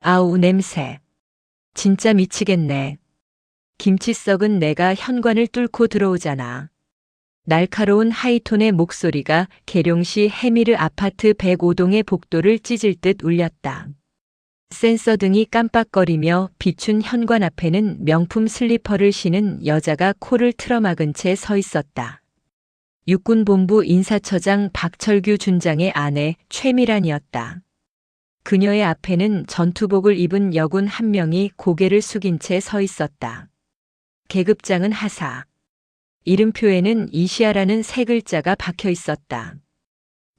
아우 냄새. 진짜 미치겠네. 김치 썩은 내가 현관을 뚫고 들어오잖아. 날카로운 하이톤의 목소리가 계룡시 해미르 아파트 105동의 복도를 찢을 듯 울렸다. 센서 등이 깜빡거리며 비춘 현관 앞에는 명품 슬리퍼를 신은 여자가 코를 틀어막은 채 서 있었다. 육군본부 인사처장 박철규 준장의 아내 최미란이었다. 그녀의 앞에는 전투복을 입은 여군 한 명이 고개를 숙인 채 서 있었다. 계급장은 하사. 이름표에는 이시아라는 세 글자가 박혀 있었다.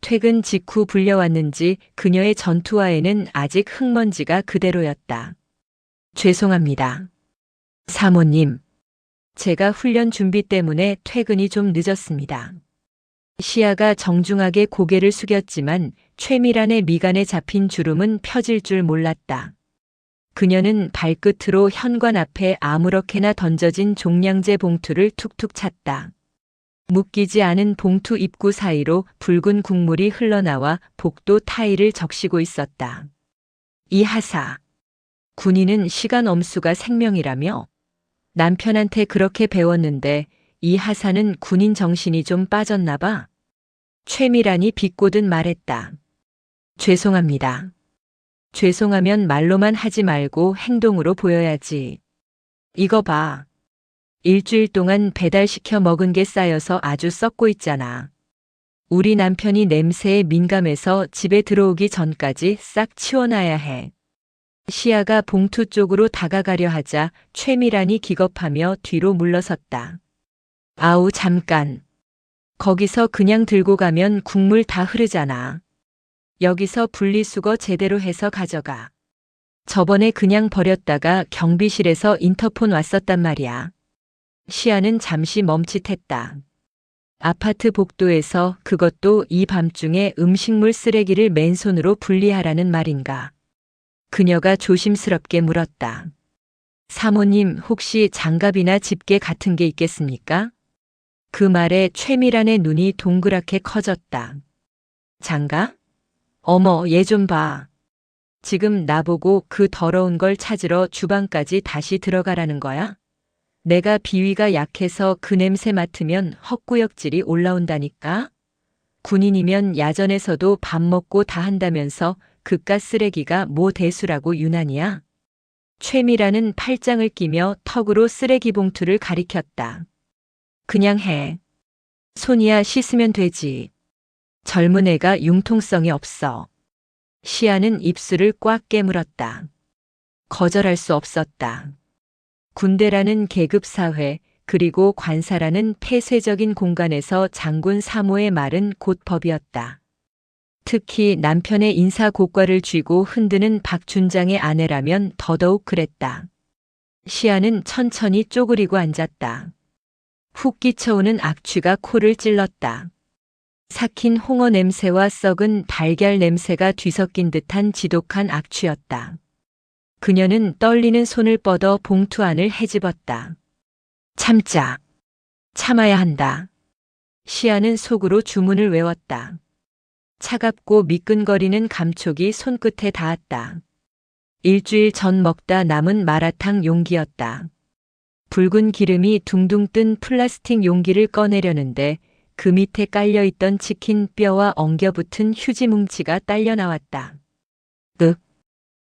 퇴근 직후 불려왔는지 그녀의 전투화에는 아직 흙먼지가 그대로였다. 죄송합니다. 사모님. 제가 훈련 준비 때문에 퇴근이 좀 늦었습니다. 시아가 정중하게 고개를 숙였지만 최미란의 미간에 잡힌 주름은 펴질 줄 몰랐다. 그녀는 발끝으로 현관 앞에 아무렇게나 던져진 종량제 봉투를 툭툭 찼다. 묶이지 않은 봉투 입구 사이로 붉은 국물이 흘러나와 복도 타일을 적시고 있었다. 이 하사. 군인은 시간 엄수가 생명이라며? 남편한테 그렇게 배웠는데 이 하사는 군인 정신이 좀 빠졌나 봐. 최미란이 비꼬듯 말했다. 죄송합니다. 죄송하면 말로만 하지 말고 행동으로 보여야지. 이거 봐. 일주일 동안 배달시켜 먹은 게 쌓여서 아주 썩고 있잖아. 우리 남편이 냄새에 민감해서 집에 들어오기 전까지 싹 치워놔야 해. 시아가 봉투 쪽으로 다가가려 하자 최미란이 기겁하며 뒤로 물러섰다. 아우 잠깐. 거기서 그냥 들고 가면 국물 다 흐르잖아. 여기서 분리수거 제대로 해서 가져가. 저번에 그냥 버렸다가 경비실에서 인터폰 왔었단 말이야. 시아는 잠시 멈칫했다. 아파트 복도에서 그것도 이 밤중에 음식물 쓰레기를 맨손으로 분리하라는 말인가. 그녀가 조심스럽게 물었다. 사모님 혹시 장갑이나 집게 같은 게 있겠습니까? 그 말에 최미란의 눈이 동그랗게 커졌다. 장갑? 어머, 얘 좀 봐. 지금 나보고 그 더러운 걸 찾으러 주방까지 다시 들어가라는 거야? 내가 비위가 약해서 그 냄새 맡으면 헛구역질이 올라온다니까? 군인이면 야전에서도 밥 먹고 다 한다면서 그깟 쓰레기가 뭐 대수라고 유난이야? 최미란은 팔짱을 끼며 턱으로 쓰레기 봉투를 가리켰다. 그냥 해. 손이야 씻으면 되지. 젊은 애가 융통성이 없어. 시아는 입술을 꽉 깨물었다. 거절할 수 없었다. 군대라는 계급사회, 그리고 관사라는 폐쇄적인 공간에서 장군 사모의 말은 곧 법이었다. 특히 남편의 인사고과를 쥐고 흔드는 박 준장의 아내라면 더더욱 그랬다. 시아는 천천히 쪼그리고 앉았다. 훅 끼쳐오는 악취가 코를 찔렀다. 삭힌 홍어 냄새와 썩은 달걀 냄새가 뒤섞인 듯한 지독한 악취였다. 그녀는 떨리는 손을 뻗어 봉투 안을 헤집었다. 참자. 참아야 한다. 시아는 속으로 주문을 외웠다. 차갑고 미끈거리는 감촉이 손끝에 닿았다. 일주일 전 먹다 남은 마라탕 용기였다. 붉은 기름이 둥둥 뜬 플라스틱 용기를 꺼내려는데 그 밑에 깔려있던 치킨 뼈와 엉겨붙은 휴지 뭉치가 딸려 나왔다.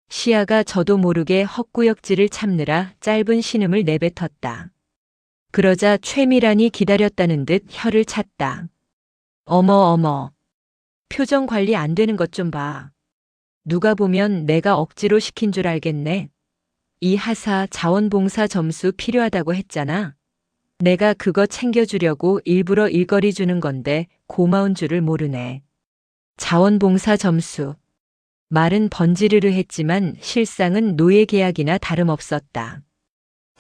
시아가 저도 모르게 헛구역질을 참느라 짧은 신음을 내뱉었다. 그러자 최미란이 기다렸다는 듯 혀를 찼다. 어머. 표정 관리 안 되는 것 좀 봐. 누가 보면 내가 억지로 시킨 줄 알겠네. 이 하사 자원봉사 점수 필요하다고 했잖아. 내가 그거 챙겨주려고 일부러 일거리 주는 건데 고마운 줄을 모르네. 자원봉사 점수. 말은 번지르르 했지만 실상은 노예 계약이나 다름없었다.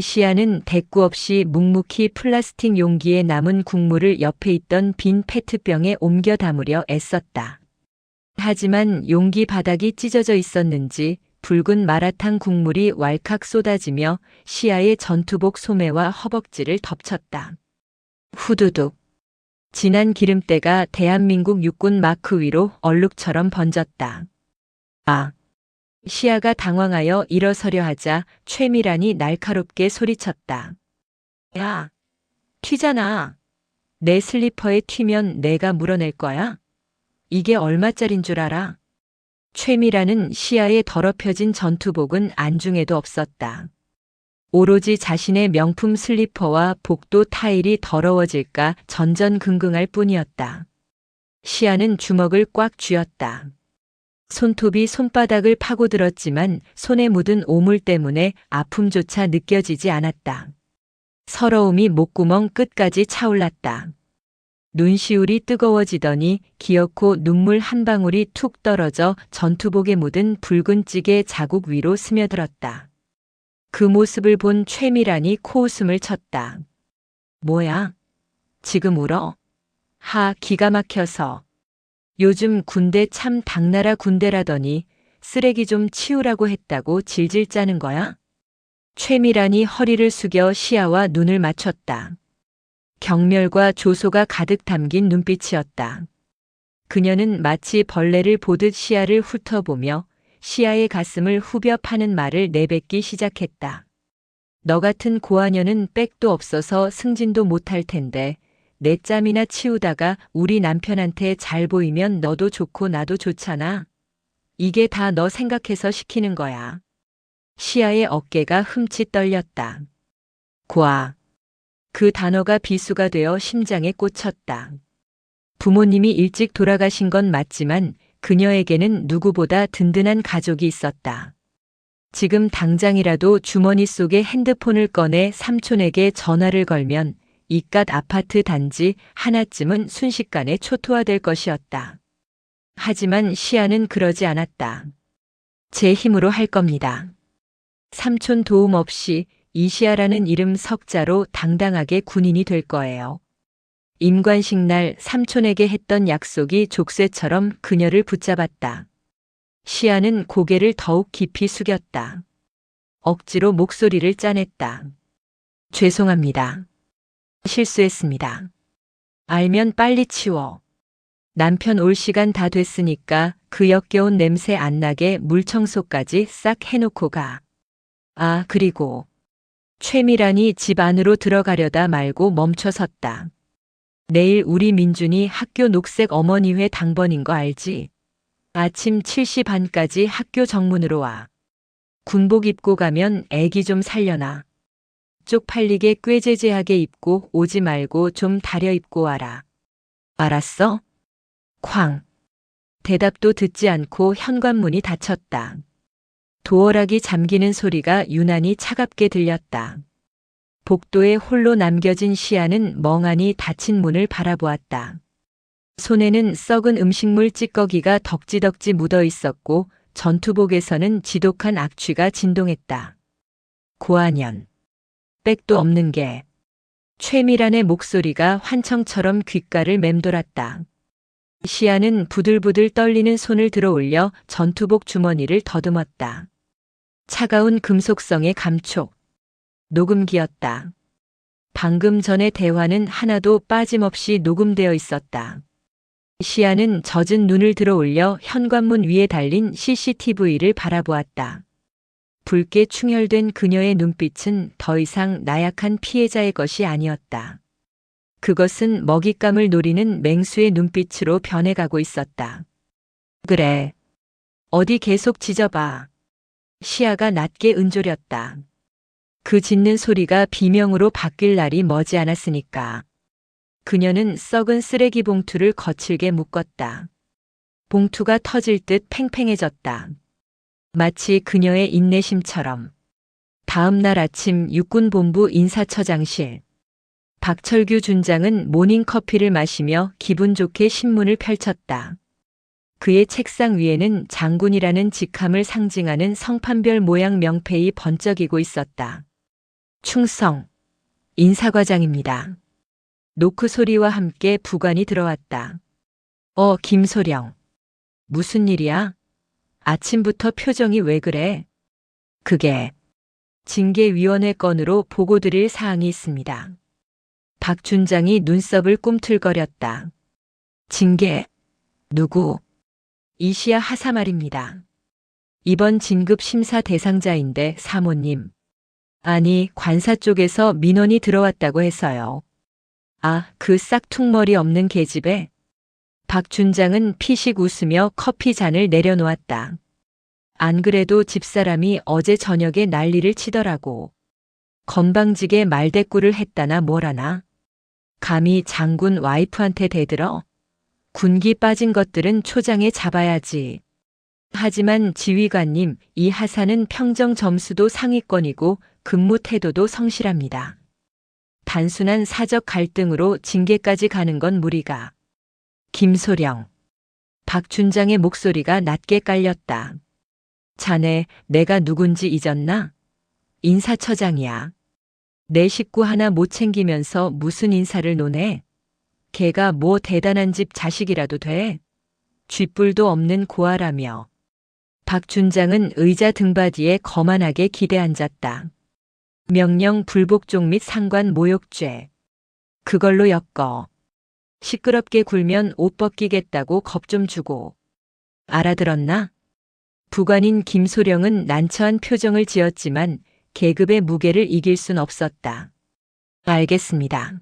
시아는 대꾸 없이 묵묵히 플라스틱 용기에 남은 국물을 옆에 있던 빈 페트병에 옮겨 담으려 애썼다. 하지만 용기 바닥이 찢어져 있었는지 붉은 마라탕 국물이 왈칵 쏟아지며 시아의 전투복 소매와 허벅지를 덮쳤다. 후두둑. 진한 기름때가 대한민국 육군 마크 위로 얼룩처럼 번졌다. 아. 시아가 당황하여 일어서려 하자 최미란이 날카롭게 소리쳤다. 야, 튀잖아. 내 슬리퍼에 튀면 내가 물어낼 거야? 이게 얼마짜린 줄 알아? 최미란은 시아의 더럽혀진 전투복은 안중에도 없었다. 오로지 자신의 명품 슬리퍼와 복도 타일이 더러워질까 전전긍긍할 뿐이었다. 시아는 주먹을 꽉 쥐었다. 손톱이 손바닥을 파고들었지만 손에 묻은 오물 때문에 아픔조차 느껴지지 않았다. 서러움이 목구멍 끝까지 차올랐다. 눈시울이 뜨거워지더니 기어코 눈물 한 방울이 툭 떨어져 전투복에 묻은 붉은 찌개 자국 위로 스며들었다. 그 모습을 본 최미란이 코웃음을 쳤다. 뭐야? 지금 울어? 기가 막혀서. 요즘 군대 참 당나라 군대라더니 쓰레기 좀 치우라고 했다고 질질 짜는 거야? 최미란이 허리를 숙여 시아와 눈을 맞췄다. 경멸과 조소가 가득 담긴 눈빛이었다. 그녀는 마치 벌레를 보듯 시아를 훑어보며 시아의 가슴을 후벼 파는 말을 내뱉기 시작했다. 너 같은 고아녀는 백도 없어서 승진도 못할 텐데 내 짬이나 치우다가 우리 남편한테 잘 보이면 너도 좋고 나도 좋잖아. 이게 다 너 생각해서 시키는 거야. 시아의 어깨가 흠칫 떨렸다. 고아. 그 단어가 비수가 되어 심장에 꽂혔다. 부모님이 일찍 돌아가신 건 맞지만 그녀에게는 누구보다 든든한 가족이 있었다. 지금 당장이라도 주머니 속에 핸드폰을 꺼내 삼촌에게 전화를 걸면 이깟 아파트 단지 하나쯤은 순식간에 초토화될 것이었다. 하지만 시아는 그러지 않았다. 제 힘으로 할 겁니다. 삼촌 도움 없이 이시아라는 이름 석자로 당당하게 군인이 될 거예요. 임관식 날 삼촌에게 했던 약속이 족쇄처럼 그녀를 붙잡았다. 시아는 고개를 더욱 깊이 숙였다. 억지로 목소리를 짜냈다. 죄송합니다. 실수했습니다. 알면 빨리 치워. 남편 올 시간 다 됐으니까 그 역겨운 냄새 안 나게 물 청소까지 싹 해놓고 가. 그리고 최미란이 집 안으로 들어가려다 말고 멈춰섰다. 내일 우리 민준이 학교 녹색 어머니회 당번인 거 알지? 아침 7시 반까지 학교 정문으로 와. 군복 입고 가면 애기 좀 살려놔. 쪽팔리게 꾀재재하게 입고 오지 말고 좀 다려 입고 와라. 알았어? 쾅. 대답도 듣지 않고 현관문이 닫혔다. 도어락이 잠기는 소리가 유난히 차갑게 들렸다. 복도에 홀로 남겨진 시아는 멍하니 닫힌 문을 바라보았다. 손에는 썩은 음식물 찌꺼기가 덕지덕지 묻어 있었고 전투복에서는 지독한 악취가 진동했다. 고아년. 백도 없는 게. 최미란의 목소리가 환청처럼 귓가를 맴돌았다. 시아는 부들부들 떨리는 손을 들어 올려 전투복 주머니를 더듬었다. 차가운 금속성의 감촉. 녹음기였다. 방금 전의 대화는 하나도 빠짐없이 녹음되어 있었다. 시아는 젖은 눈을 들어 올려 현관문 위에 달린 CCTV를 바라보았다. 붉게 충혈된 그녀의 눈빛은 더 이상 나약한 피해자의 것이 아니었다. 그것은 먹잇감을 노리는 맹수의 눈빛으로 변해가고 있었다. 그래. 어디 계속 짖어봐. 시아가 낮게 은조렸다. 그 짖는 소리가 비명으로 바뀔 날이 머지않았으니까. 그녀는 썩은 쓰레기 봉투를 거칠게 묶었다. 봉투가 터질 듯 팽팽해졌다. 마치 그녀의 인내심처럼. 다음 날 아침 육군본부 인사처장실. 박철규 준장은 모닝커피를 마시며 기분 좋게 신문을 펼쳤다. 그의 책상 위에는 장군이라는 직함을 상징하는 성판별 모양 명패이 번쩍이고 있었다. 충성. 인사과장입니다. 노크 소리와 함께 부관이 들어왔다. 김소령. 무슨 일이야? 아침부터 표정이 왜 그래? 그게 징계위원회 건으로 보고드릴 사항이 있습니다. 박 준장이 눈썹을 꿈틀거렸다. 징계? 누구? 이시야 하사 말입니다. 이번 진급 심사 대상자인데 사모님. 아니, 관사 쪽에서 민원이 들어왔다고 해서요. 아, 그 싹퉁머리 없는 계집애. 박 준장은 피식 웃으며 커피 잔을 내려놓았다. 안 그래도 집사람이 어제 저녁에 난리를 치더라고. 건방지게 말대꾸를 했다나 뭐라나. 감히 장군 와이프한테 대들어. 군기 빠진 것들은 초장에 잡아야지. 하지만 지휘관님, 이 하사는 평정 점수도 상위권이고 근무 태도도 성실합니다. 단순한 사적 갈등으로 징계까지 가는 건 무리가. 김소령. 박 준장의 목소리가 낮게 깔렸다. 자네, 내가 누군지 잊었나? 인사처장이야. 내 식구 하나 못 챙기면서 무슨 인사를 논해? 걔가 뭐 대단한 집 자식이라도 돼? 쥐뿔도 없는 고아라며. 박 준장은 의자 등받이에 거만하게 기대앉았다. 명령 불복종 및 상관 모욕죄. 그걸로 엮어. 시끄럽게 굴면 옷 벗기겠다고 겁 좀 주고. 알아들었나? 부관인 김소령은 난처한 표정을 지었지만 계급의 무게를 이길 순 없었다. 알겠습니다.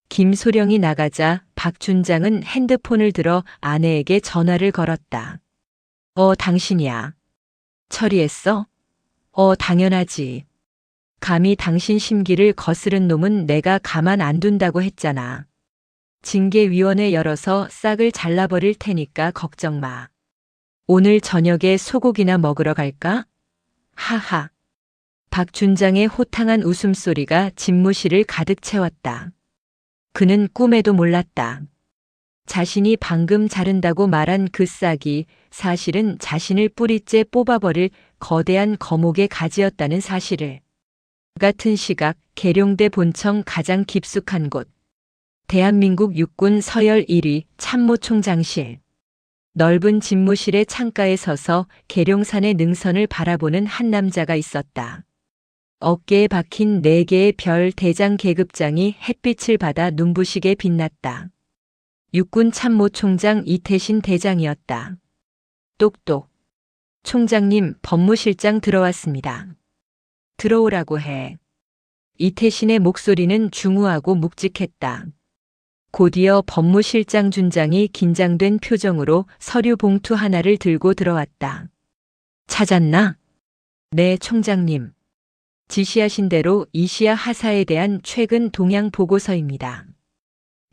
김소령이 나가자 박 준장은 핸드폰을 들어 아내에게 전화를 걸었다. 당신이야. 처리했어? 당연하지. 감히 당신 심기를 거스른 놈은 내가 가만 안 둔다고 했잖아. 징계위원회 열어서 싹을 잘라버릴 테니까 걱정 마. 오늘 저녁에 소고기나 먹으러 갈까? 하하. 박 준장의 호탕한 웃음소리가 집무실을 가득 채웠다. 그는 꿈에도 몰랐다. 자신이 방금 자른다고 말한 그 싹이 사실은 자신을 뿌리째 뽑아버릴 거대한 거목의 가지였다는 사실을. 같은 시각 계룡대 본청 가장 깊숙한 곳. 대한민국 육군 서열 1위 참모총장실. 넓은 집무실의 창가에 서서 계룡산의 능선을 바라보는 한 남자가 있었다. 어깨에 박힌 4개의 별 대장 계급장이 햇빛을 받아 눈부시게 빛났다. 육군 참모총장 이태신 대장이었다. 똑똑. 총장님, 법무실장 들어왔습니다. 들어오라고 해. 이태신의 목소리는 중후하고 묵직했다. 곧이어 법무실장 준장이 긴장된 표정으로 서류 봉투 하나를 들고 들어왔다. 찾았나? 네, 총장님. 지시하신 대로 이시야 하사에 대한 최근 동향 보고서입니다.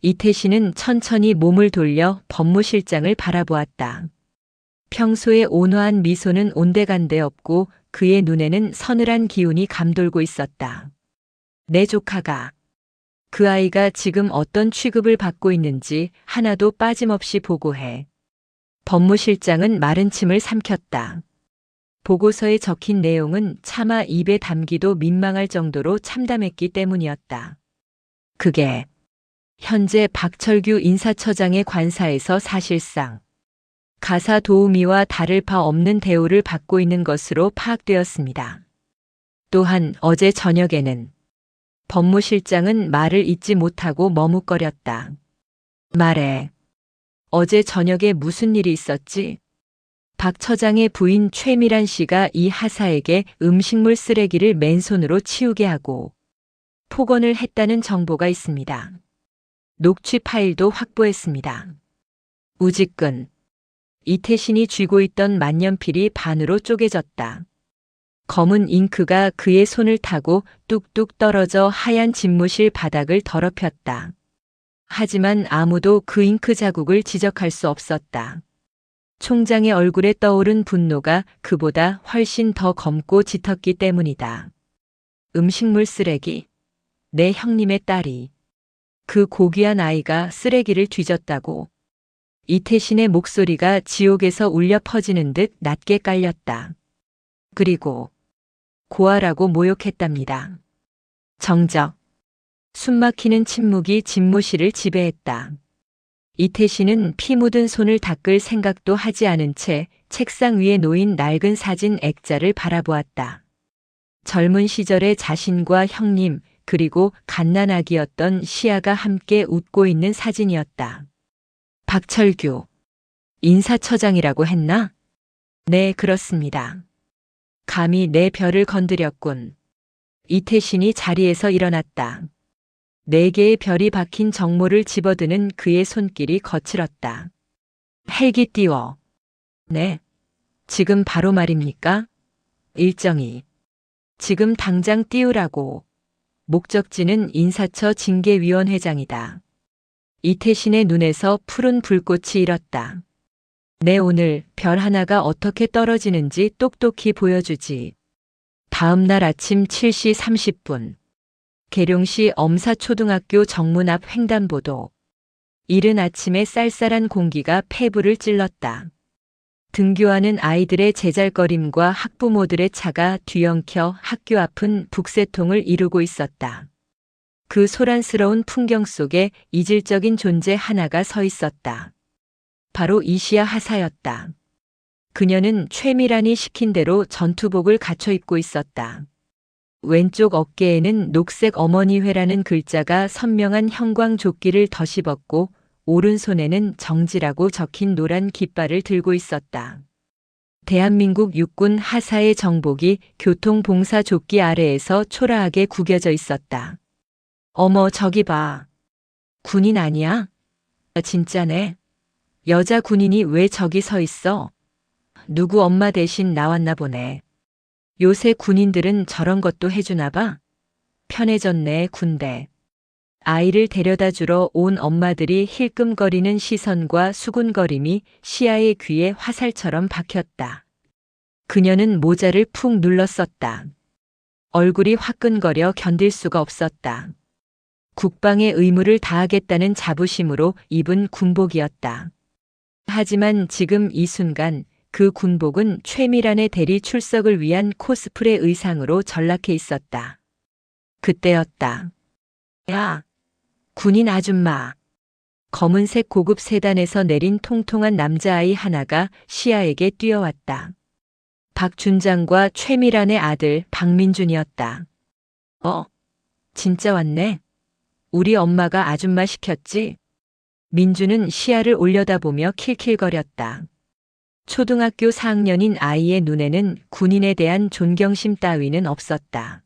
이태신은 천천히 몸을 돌려 법무실장을 바라보았다. 평소의 온화한 미소는 온데간데 없고 그의 눈에는 서늘한 기운이 감돌고 있었다. 내 조카가 그 아이가 지금 어떤 취급을 받고 있는지 하나도 빠짐없이 보고해. 법무실장은 마른 침을 삼켰다. 보고서에 적힌 내용은 차마 입에 담기도 민망할 정도로 참담했기 때문이었다. 그게 현재 박철규 인사처장의 관사에서 사실상 가사 도우미와 다를 바 없는 대우를 받고 있는 것으로 파악되었습니다. 또한 어제 저녁에는 법무실장은 말을 잇지 못하고 머뭇거렸다. 말해. 어제 저녁에 무슨 일이 있었지? 박 처장의 부인 최미란 씨가 이 하사에게 음식물 쓰레기를 맨손으로 치우게 하고 폭언을 했다는 정보가 있습니다. 녹취 파일도 확보했습니다. 우직근. 이태신이 쥐고 있던 만년필이 반으로 쪼개졌다. 검은 잉크가 그의 손을 타고 뚝뚝 떨어져 하얀 집무실 바닥을 더럽혔다. 하지만 아무도 그 잉크 자국을 지적할 수 없었다. 총장의 얼굴에 떠오른 분노가 그보다 훨씬 더 검고 짙었기 때문이다. 음식물 쓰레기. 내 형님의 딸이. 그 고귀한 아이가 쓰레기를 뒤졌다고. 이태신의 목소리가 지옥에서 울려 퍼지는 듯 낮게 깔렸다. 그리고 고아라고 모욕했답니다. 정적. 숨막히는 침묵이 집무실을 지배했다. 이태신은 피 묻은 손을 닦을 생각도 하지 않은 채 책상 위에 놓인 낡은 사진 액자를 바라보았다. 젊은 시절의 자신과 형님 그리고 갓난아기였던 시아가 함께 웃고 있는 사진이었다. 박철규. 인사처장이라고 했나? 네, 그렇습니다. 감히 내 별을 건드렸군. 이태신이 자리에서 일어났다. 4개의 별이 박힌 정모를 집어드는 그의 손길이 거칠었다. 헬기 띄워. 네. 지금 바로 말입니까? 일정이. 지금 당장 띄우라고. 목적지는 인사처 징계위원회장이다. 이태신의 눈에서 푸른 불꽃이 일었다. 내 오늘 별 하나가 어떻게 떨어지는지 똑똑히 보여주지. 다음 날 아침 7시 30분. 계룡시 엄사초등학교 정문 앞 횡단보도. 이른 아침에 쌀쌀한 공기가 폐부를 찔렀다. 등교하는 아이들의 제잘거림과 학부모들의 차가 뒤엉켜 학교 앞은 북새통을 이루고 있었다. 그 소란스러운 풍경 속에 이질적인 존재 하나가 서 있었다. 바로 이시야 하사였다. 그녀는 최미란이 시킨 대로 전투복을 갖춰 입고 있었다. 왼쪽 어깨에는 녹색 어머니회라는 글자가 선명한 형광조끼를 덧입었고 오른손에는 정지라고 적힌 노란 깃발을 들고 있었다. 대한민국 육군 하사의 정복이 교통봉사조끼 아래에서 초라하게 구겨져 있었다. 어머, 저기 봐. 군인 아니야? 진짜네. 여자 군인이 왜 저기 서 있어? 누구 엄마 대신 나왔나 보네. 요새 군인들은 저런 것도 해주나 봐. 편해졌네, 군대. 아이를 데려다 주러 온 엄마들이 힐끔거리는 시선과 수군거림이 시아의 귀에 화살처럼 박혔다. 그녀는 모자를 푹 눌렀었다. 얼굴이 화끈거려 견딜 수가 없었다. 국방의 의무를 다하겠다는 자부심으로 입은 군복이었다. 하지만 지금 이 순간 그 군복은 최미란의 대리 출석을 위한 코스프레 의상으로 전락해 있었다. 그때였다. 야, 군인 아줌마. 검은색 고급 세단에서 내린 통통한 남자아이 하나가 시아에게 뛰어왔다. 박준장과 최미란의 아들 박민준이었다. 진짜 왔네. 우리 엄마가 아줌마 시켰지? 민준은 시아를 올려다보며 킬킬거렸다. 초등학교 4학년인 아이의 눈에는 군인에 대한 존경심 따위는 없었다.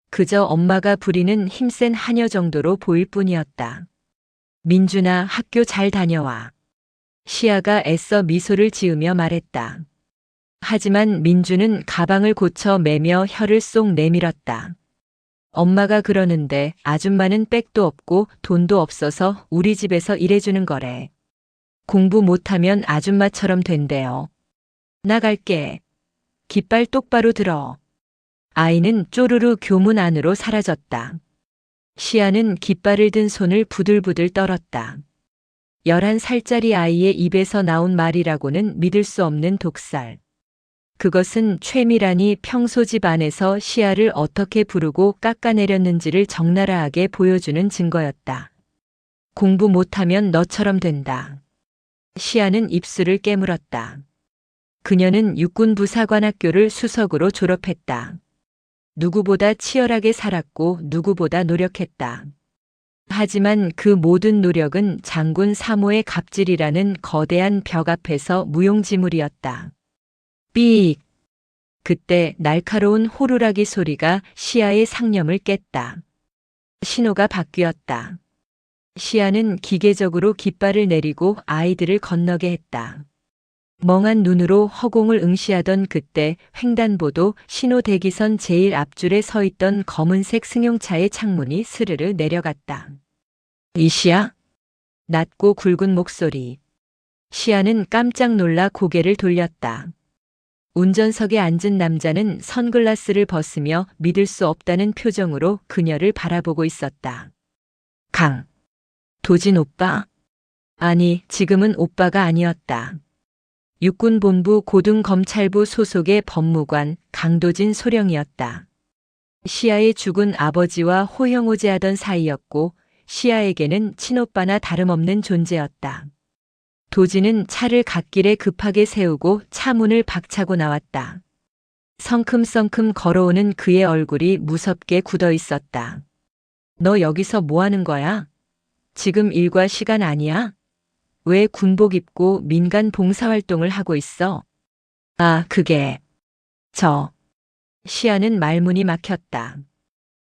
그저 엄마가 부리는 힘센 하녀 정도로 보일 뿐이었다. 민준아, 학교 잘 다녀와. 시아가 애써 미소를 지으며 말했다. 하지만 민준은 가방을 고쳐 매며 혀를 쏙 내밀었다. 엄마가 그러는데 아줌마는 백도 없고 돈도 없어서 우리 집에서 일해주는 거래. 공부 못하면 아줌마처럼 된대요. 나갈게. 깃발 똑바로 들어. 아이는 쪼르르 교문 안으로 사라졌다. 시아는 깃발을 든 손을 부들부들 떨었다. 11살짜리 아이의 입에서 나온 말이라고는 믿을 수 없는 독살. 그것은 최미란이 평소 집 안에서 시아를 어떻게 부르고 깎아내렸는지를 적나라하게 보여주는 증거였다. 공부 못하면 너처럼 된다. 시아는 입술을 깨물었다. 그녀는 육군부사관학교를 수석으로 졸업했다. 누구보다 치열하게 살았고 누구보다 노력했다. 하지만 그 모든 노력은 장군 3호의 갑질이라는 거대한 벽 앞에서 무용지물이었다. 삑! 그때 날카로운 호루라기 소리가 시아의 상념을 깼다. 신호가 바뀌었다. 시아는 기계적으로 깃발을 내리고 아이들을 건너게 했다. 멍한 눈으로 허공을 응시하던 그때 횡단보도 신호 대기선 제일 앞줄에 서 있던 검은색 승용차의 창문이 스르르 내려갔다. 이시야? 낮고 굵은 목소리. 시아는 깜짝 놀라 고개를 돌렸다. 운전석에 앉은 남자는 선글라스를 벗으며 믿을 수 없다는 표정으로 그녀를 바라보고 있었다. 도진 오빠? 아니, 지금은 오빠가 아니었다. 육군본부 고등검찰부 소속의 법무관 강도진 소령이었다. 시아의 죽은 아버지와 호형호재하던 사이였고 시아에게는 친오빠나 다름없는 존재였다. 도진은 차를 갓길에 급하게 세우고 차 문을 박차고 나왔다. 성큼성큼 걸어오는 그의 얼굴이 무섭게 굳어 있었다. 너 여기서 뭐 하는 거야? 지금 일과 시간 아니야? 왜 군복 입고 민간 봉사활동을 하고 있어? 아, 그게, 시아는 말문이 막혔다.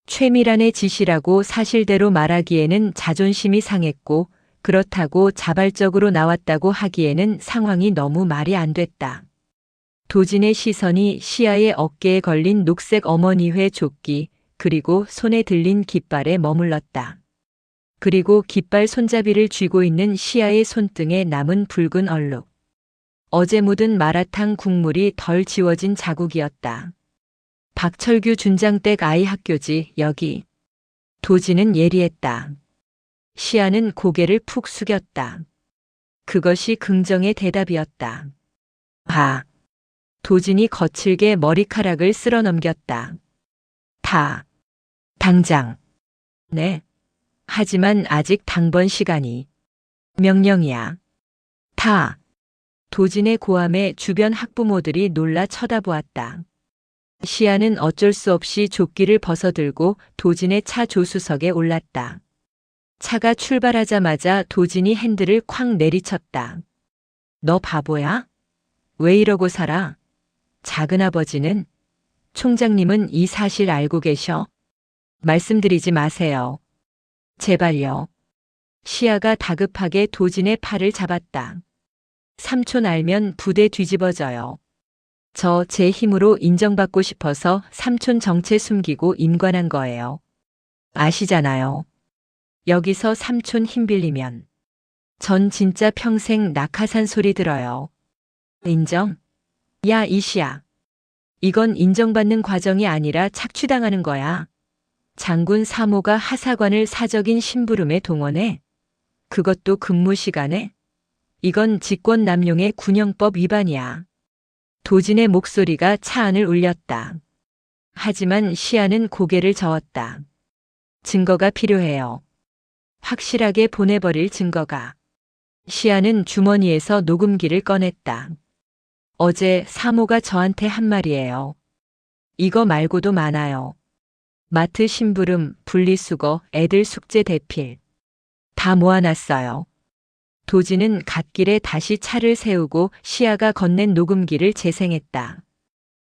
최미란의 지시라고 사실대로 말하기에는 자존심이 상했고, 그렇다고 자발적으로 나왔다고 하기에는 상황이 너무 말이 안 됐다. 도진의 시선이 시아의 어깨에 걸린 녹색 어머니회 조끼, 그리고 손에 들린 깃발에 머물렀다. 그리고 깃발 손잡이를 쥐고 있는 시아의 손등에 남은 붉은 얼룩. 어제 묻은 마라탕 국물이 덜 지워진 자국이었다. 박철규 준장댁 아이 학교지, 여기. 도진은 예리했다. 시아는 고개를 푹 숙였다. 그것이 긍정의 대답이었다. 도진이 거칠게 머리카락을 쓸어 넘겼다. 당장. 네. 하지만 아직 당번 시간이. 명령이야. 도진의 고함에 주변 학부모들이 놀라 쳐다보았다. 시아는 어쩔 수 없이 조끼를 벗어들고 도진의 차 조수석에 올랐다. 차가 출발하자마자 도진이 핸들을 쾅 내리쳤다. 너 바보야? 왜 이러고 살아? 작은아버지는? 총장님은 이 사실 알고 계셔? 말씀드리지 마세요. 제발요. 시아가 다급하게 도진의 팔을 잡았다. 삼촌 알면 부대 뒤집어져요. 저 제 힘으로 인정받고 싶어서 삼촌 정체 숨기고 임관한 거예요. 아시잖아요. 여기서 삼촌 힘 빌리면 전 진짜 평생 낙하산 소리 들어요. 인정? 야, 이시야. 이건 인정받는 과정이 아니라 착취당하는 거야. 장군 사모가 하사관을 사적인 심부름에 동원해? 그것도 근무 시간에? 이건 직권남용의 군형법 위반이야. 도진의 목소리가 차 안을 울렸다. 하지만 시아는 고개를 저었다. 증거가 필요해요. 확실하게 보내버릴 증거가. 시아는 주머니에서 녹음기를 꺼냈다. 어제 사모가 저한테 한 말이에요. 이거 말고도 많아요. 마트 심부름, 분리수거, 애들 숙제 대필. 다 모아놨어요. 도진은 갓길에 다시 차를 세우고 시아가 건넨 녹음기를 재생했다.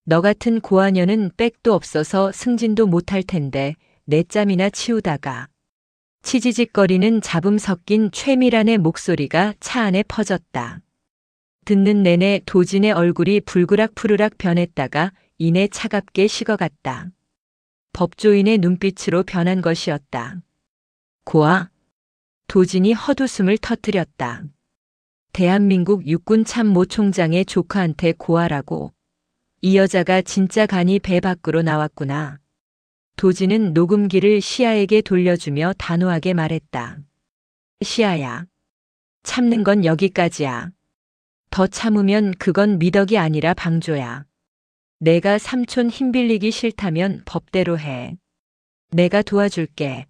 너 같은 고아녀는 백도 없어서 승진도 못할 텐데 내 짬이나 치우다가. 치지직거리는 잡음 섞인 최미란의 목소리가 차 안에 퍼졌다. 듣는 내내 도진의 얼굴이 불그락푸르락 변했다가 이내 차갑게 식어갔다. 법조인의 눈빛으로 변한 것이었다. 고아. 도진이 헛웃음을 터뜨렸다. 대한민국 육군 참모 총장의 조카한테 고아라고. 이 여자가 진짜 간이 배 밖으로 나왔구나. 도진은 녹음기를 시아에게 돌려주며 단호하게 말했다. 시아야. 참는 건 여기까지야. 더 참으면 그건 미덕이 아니라 방조야. 내가 삼촌 힘 빌리기 싫다면 법대로 해. 내가 도와줄게.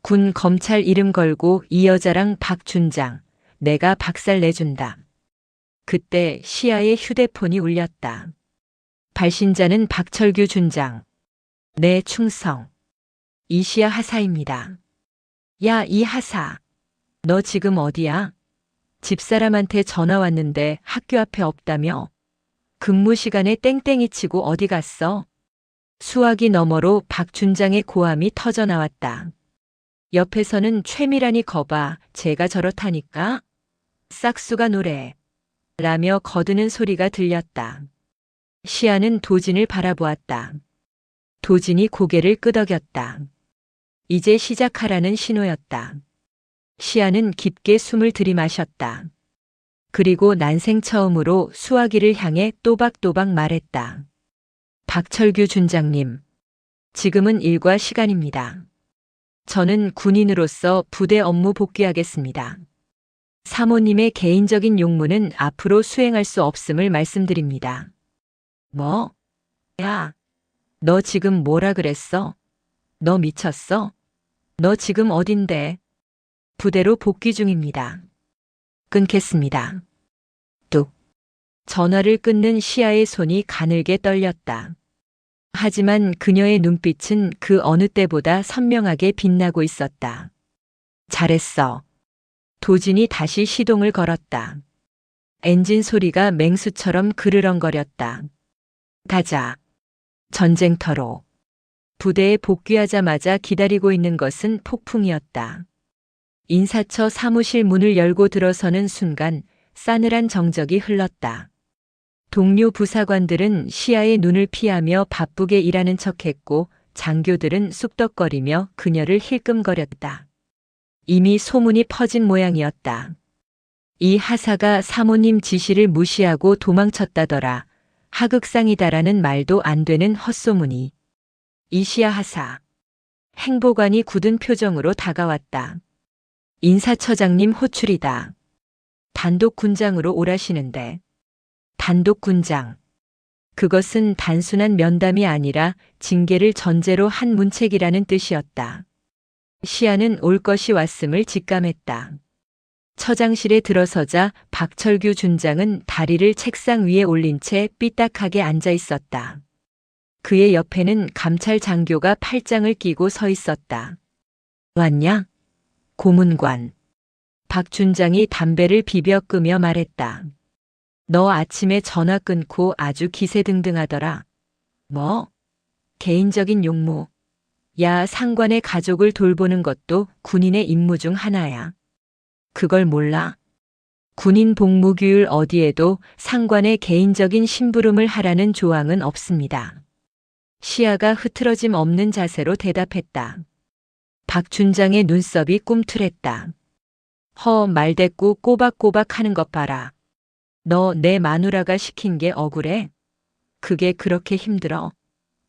군 검찰 이름 걸고 이 여자랑 박 준장, 내가 박살 내준다. 그때 시아의 휴대폰이 울렸다. 발신자는 박철규 준장. 네, 충성. 이시아 하사입니다. 야, 이 하사. 너 지금 어디야? 집사람한테 전화 왔는데 학교 앞에 없다며? 근무 시간에 땡땡이 치고 어디 갔어? 수화기 너머로 박 준장의 고함이 터져 나왔다. 옆에서는 최미란이 거봐, 제가 저렇다니까? 싹수가 노래. 라며 거드는 소리가 들렸다. 시아는 도진을 바라보았다. 도진이 고개를 끄덕였다. 이제 시작하라는 신호였다. 시아는 깊게 숨을 들이마셨다. 그리고 난생 처음으로 수화기를 향해 또박또박 말했다. 박철규 준장님, 지금은 일과 시간입니다. 저는 군인으로서 부대 업무 복귀하겠습니다. 사모님의 개인적인 용무는 앞으로 수행할 수 없음을 말씀드립니다. 뭐? 야, 너 지금 뭐라 그랬어? 너 미쳤어? 너 지금 어딘데? 부대로 복귀 중입니다. 끊겠습니다. 뚝. 전화를 끊는 시아의 손이 가늘게 떨렸다. 하지만 그녀의 눈빛은 그 어느 때보다 선명하게 빛나고 있었다. 잘했어. 도진이 다시 시동을 걸었다. 엔진 소리가 맹수처럼 그르렁거렸다. 가자. 전쟁터로. 부대에 복귀하자마자 기다리고 있는 것은 폭풍이었다. 인사처 사무실 문을 열고 들어서는 순간 싸늘한 정적이 흘렀다. 동료 부사관들은 시야의 눈을 피하며 바쁘게 일하는 척했고 장교들은 쑥덕거리며 그녀를 힐끔거렸다. 이미 소문이 퍼진 모양이었다. 이 하사가 사모님 지시를 무시하고 도망쳤다더라. 하극상이다라는 말도 안 되는 헛소문이. 이시야 하사. 행보관이 굳은 표정으로 다가왔다. 인사처장님 호출이다. 단독 군장으로 오라시는데. 단독 군장. 그것은 단순한 면담이 아니라 징계를 전제로 한 문책이라는 뜻이었다. 시야는 올 것이 왔음을 직감했다. 처장실에 들어서자 박철규 준장은 다리를 책상 위에 올린 채 삐딱하게 앉아 있었다. 그의 옆에는 감찰 장교가 팔짱을 끼고 서 있었다. 왔냐? 고문관. 박 준장이 담배를 비벼 끄며 말했다. 너 아침에 전화 끊고 아주 기세등등하더라. 뭐? 개인적인 용무. 야, 상관의 가족을 돌보는 것도 군인의 임무 중 하나야. 그걸 몰라? 군인 복무규율 어디에도 상관의 개인적인 심부름을 하라는 조항은 없습니다. 시야가 흐트러짐 없는 자세로 대답했다. 박 준장의 눈썹이 꿈틀했다. 말대꾸 꼬박꼬박 하는 것 봐라. 너 내 마누라가 시킨 게 억울해? 그게 그렇게 힘들어?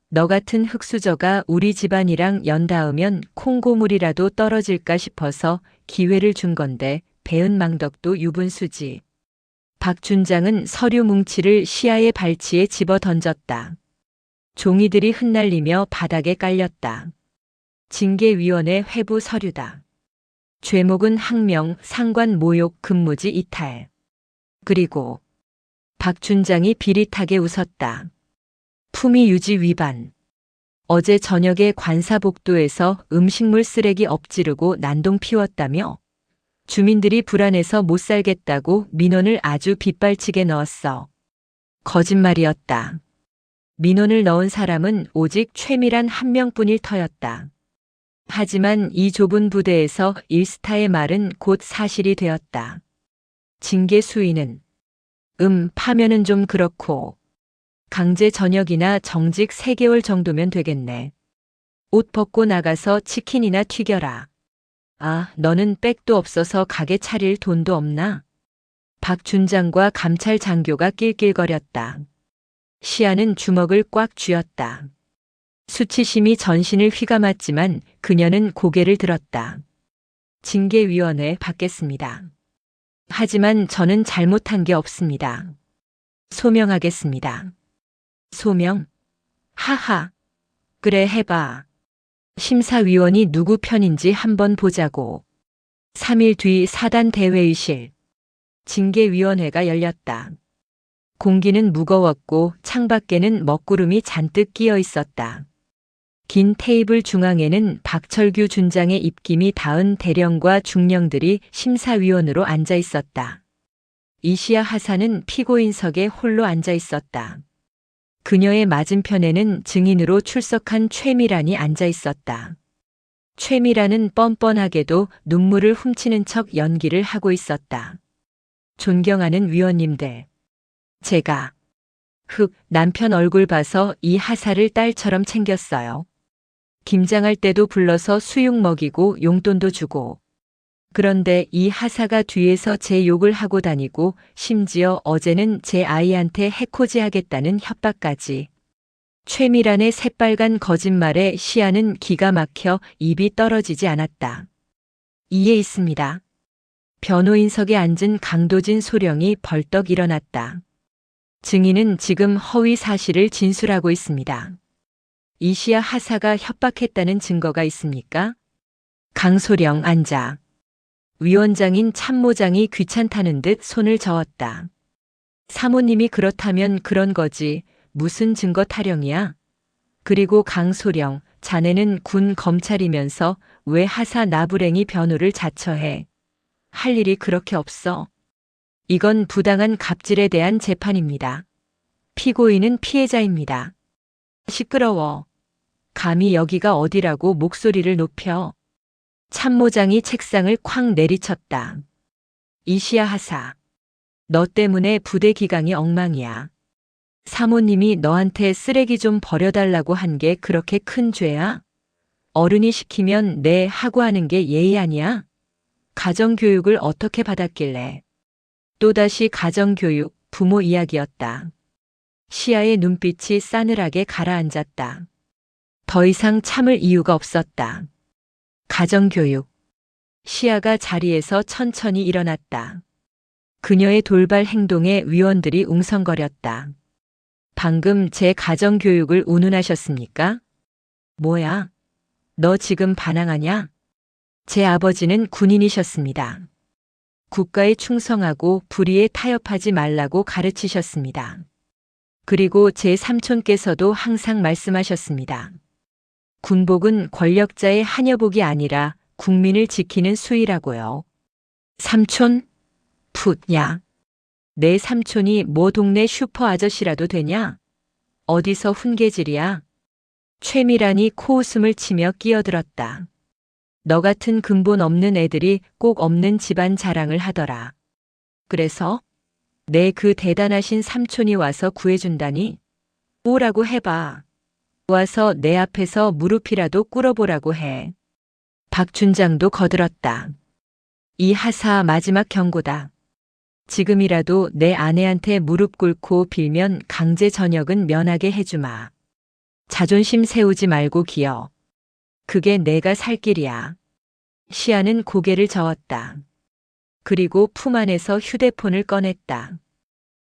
너 같은 흙수저가 우리 집안이랑 연닿으면 콩고물이라도 떨어질까 싶어서 기회를 준 건데 배은 망덕도 유분수지. 박 준장은 서류 뭉치를 시야의 발치에 집어 던졌다. 종이들이 흩날리며 바닥에 깔렸다. 징계위원회 회부 서류다. 죄목은 항명, 상관 모욕, 근무지 이탈. 그리고 박 준장이 비릿하게 웃었다. 품위 유지 위반. 어제 저녁에 관사복도에서 음식물 쓰레기 엎지르고 난동 피웠다며? 주민들이 불안해서 못 살겠다고 민원을 아주 빗발치게 넣었어. 거짓말이었다. 민원을 넣은 사람은 오직 최미란 한 명뿐일 터였다. 하지만 이 좁은 부대에서 일스타의 말은 곧 사실이 되었다. 징계 수위는 파면은 좀 그렇고 강제 전역이나 정직 3개월 정도면 되겠네. 옷 벗고 나가서 치킨이나 튀겨라. 아, 너는 백도 없어서 가게 차릴 돈도 없나? 박 준장과 감찰 장교가 낄낄거렸다. 시야는 주먹을 꽉 쥐었다. 수치심이 전신을 휘감았지만 그녀는 고개를 들었다. 징계위원회 받겠습니다. 하지만 저는 잘못한 게 없습니다. 소명하겠습니다. 소명? 하하. 그래 해봐. 심사위원이 누구 편인지 한번 보자고. 3일 뒤 사단 대회의실. 징계위원회가 열렸다. 공기는 무거웠고 창밖에는 먹구름이 잔뜩 끼어 있었다. 긴 테이블 중앙에는 박철규 준장의 입김이 닿은 대령과 중령들이 심사위원으로 앉아 있었다. 이시야 하사는 피고인석에 홀로 앉아 있었다. 그녀의 맞은편에는 증인으로 출석한 최미란이 앉아 있었다. 최미란은 뻔뻔하게도 눈물을 훔치는 척 연기를 하고 있었다. 존경하는 위원님들. 제가 남편 얼굴 봐서 이 하사를 딸처럼 챙겼어요. 김장할 때도 불러서 수육 먹이고 용돈도 주고. 그런데 이 하사가 뒤에서 제 욕을 하고 다니고 심지어 어제는 제 아이한테 해코지 하겠다는 협박까지. 최미란의 새빨간 거짓말에 시야는 기가 막혀 입이 떨어지지 않았다. 이에 있습니다. 변호인석에 앉은 강도진 소령이 벌떡 일어났다. 증인은 지금 허위 사실을 진술하고 있습니다. 이시야 하사가 협박했다는 증거가 있습니까? 강소령 앉아. 위원장인 참모장이 귀찮다는 듯 손을 저었다. 사모님이 그렇다면 그런 거지. 무슨 증거 타령이야? 그리고 강소령, 자네는 군 검찰이면서 왜 하사 나부랭이 변호를 자처해? 할 일이 그렇게 없어? 이건 부당한 갑질에 대한 재판입니다. 피고인은 피해자입니다. 시끄러워. 감히 여기가 어디라고 목소리를 높여. 참모장이 책상을 쾅 내리쳤다. 이시야 하사. 너 때문에 부대 기강이 엉망이야. 사모님이 너한테 쓰레기 좀 버려달라고 한 게 그렇게 큰 죄야? 어른이 시키면 네 하고 하는 게 예의 아니야? 가정교육을 어떻게 받았길래? 또다시 가정교육, 부모 이야기였다. 시아의 눈빛이 싸늘하게 가라앉았다. 더 이상 참을 이유가 없었다. 가정교육. 시아가 자리에서 천천히 일어났다. 그녀의 돌발 행동에 위원들이 웅성거렸다. 방금 제 가정교육을 운운하셨습니까? 뭐야? 너 지금 반항하냐? 제 아버지는 군인이셨습니다. 국가에 충성하고 불의에 타협하지 말라고 가르치셨습니다. 그리고 제 삼촌께서도 항상 말씀하셨습니다. 군복은 권력자의 하녀복이 아니라 국민을 지키는 수의라고요. 삼촌? 풋야. 내 삼촌이 뭐 동네 슈퍼 아저씨라도 되냐? 어디서 훈계질이야? 최미란이 코웃음을 치며 끼어들었다. 너 같은 근본 없는 애들이 꼭 없는 집안 자랑을 하더라. 그래서? 내 그 대단하신 삼촌이 와서 구해준다니? 오라고 해봐. 와서 내 앞에서 무릎이라도 꿇어보라고 해. 박준장도 거들었다. 이 하사 마지막 경고다. 지금이라도 내 아내한테 무릎 꿇고 빌면 강제 전역은 면하게 해주마. 자존심 세우지 말고 기어. 그게 내가 살 길이야. 시아는 고개를 저었다. 그리고 품 안에서 휴대폰을 꺼냈다.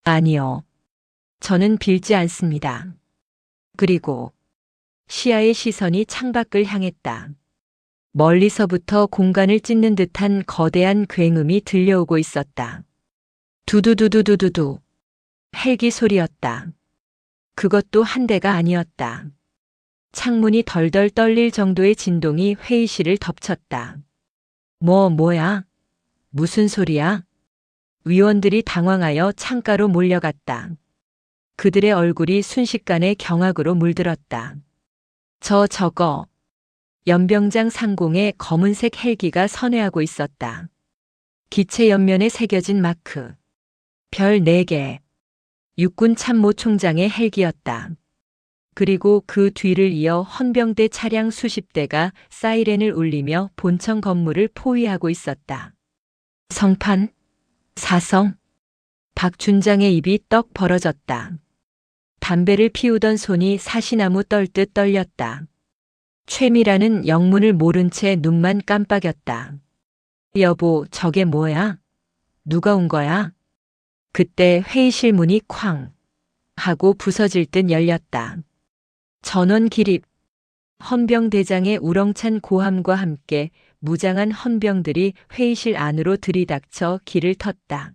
아니요. 저는 빌지 않습니다. 그리고 시아의 시선이 창밖을 향했다. 멀리서부터 공간을 찢는 듯한 거대한 굉음이 들려오고 있었다. 두두두두두두두. 헬기 소리였다. 그것도 한 대가 아니었다. 창문이 덜덜 떨릴 정도의 진동이 회의실을 덮쳤다. 뭐야? 무슨 소리야? 위원들이 당황하여 창가로 몰려갔다. 그들의 얼굴이 순식간에 경악으로 물들었다. 저거. 연병장 상공에 검은색 헬기가 선회하고 있었다. 기체 옆면에 새겨진 마크. 별 4개. 육군 참모총장의 헬기였다. 그리고 그 뒤를 이어 헌병대 차량 수십 대가 사이렌을 울리며 본청 건물을 포위하고 있었다. 성판? 사성? 박준장의 입이 떡 벌어졌다. 담배를 피우던 손이 사시나무 떨듯 떨렸다. 최미라는 영문을 모른 채 눈만 깜빡였다. 여보, 저게 뭐야? 누가 온 거야? 그때 회의실 문이 쾅 하고 부서질 듯 열렸다. 전원 기립. 헌병대장의 우렁찬 고함과 함께 무장한 헌병들이 회의실 안으로 들이닥쳐 길을 텄다.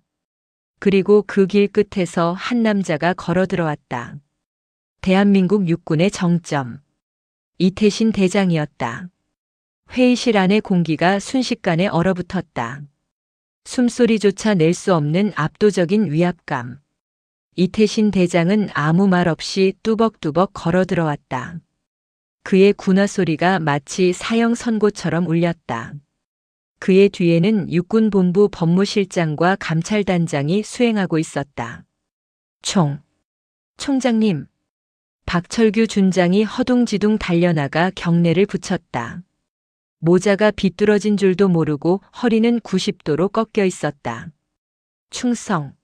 그리고 그 길 끝에서 한 남자가 걸어 들어왔다. 대한민국 육군의 정점. 이태신 대장이었다. 회의실 안의 공기가 순식간에 얼어붙었다. 숨소리조차 낼 수 없는 압도적인 위압감. 이태신 대장은 아무 말 없이 뚜벅뚜벅 걸어 들어왔다. 그의 군화 소리가 마치 사형 선고처럼 울렸다. 그의 뒤에는 육군본부 법무실장과 감찰단장이 수행하고 있었다. 총장님. 박철규 준장이 허둥지둥 달려나가 경례를 붙였다. 모자가 비뚤어진 줄도 모르고 허리는 90도로 꺾여 있었다. 충성.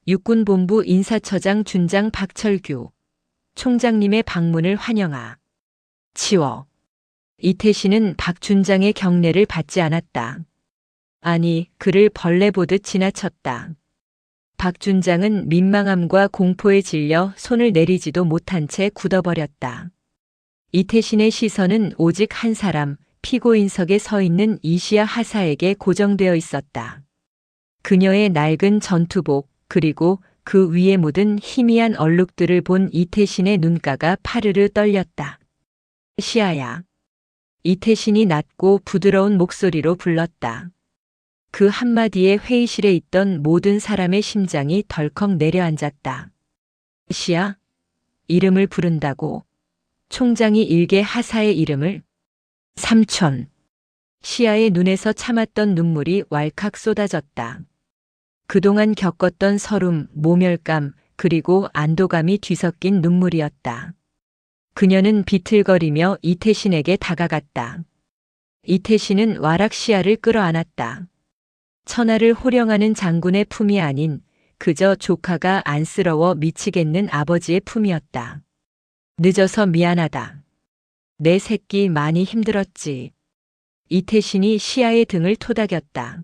육군본부 인사처장 준장 박철규. 총장님의 방문을 환영하. 치워. 이태신은 박 준장의 경례를 받지 않았다. 아니, 그를 벌레 보듯 지나쳤다. 박 준장은 민망함과 공포에 질려 손을 내리지도 못한 채 굳어버렸다. 이태신의 시선은 오직 한 사람, 피고인석에 서 있는 이시야 하사에게 고정되어 있었다. 그녀의 낡은 전투복, 그리고 그 위에 묻은 희미한 얼룩들을 본 이태신의 눈가가 파르르 떨렸다. 시아야. 이태신이 낮고 부드러운 목소리로 불렀다. 그 한마디에 회의실에 있던 모든 사람의 심장이 덜컥 내려앉았다. 시야, 이름을 부른다고. 총장이 일개 하사의 이름을. 삼촌. 시야의 눈에서 참았던 눈물이 왈칵 쏟아졌다. 그동안 겪었던 서름, 모멸감, 그리고 안도감이 뒤섞인 눈물이었다. 그녀는 비틀거리며 이태신에게 다가갔다. 이태신은 와락 시야를 끌어안았다. 천하를 호령하는 장군의 품이 아닌 그저 조카가 안쓰러워 미치겠는 아버지의 품이었다. 늦어서 미안하다. 내 새끼 많이 힘들었지. 이태신이 시야의 등을 토닥였다.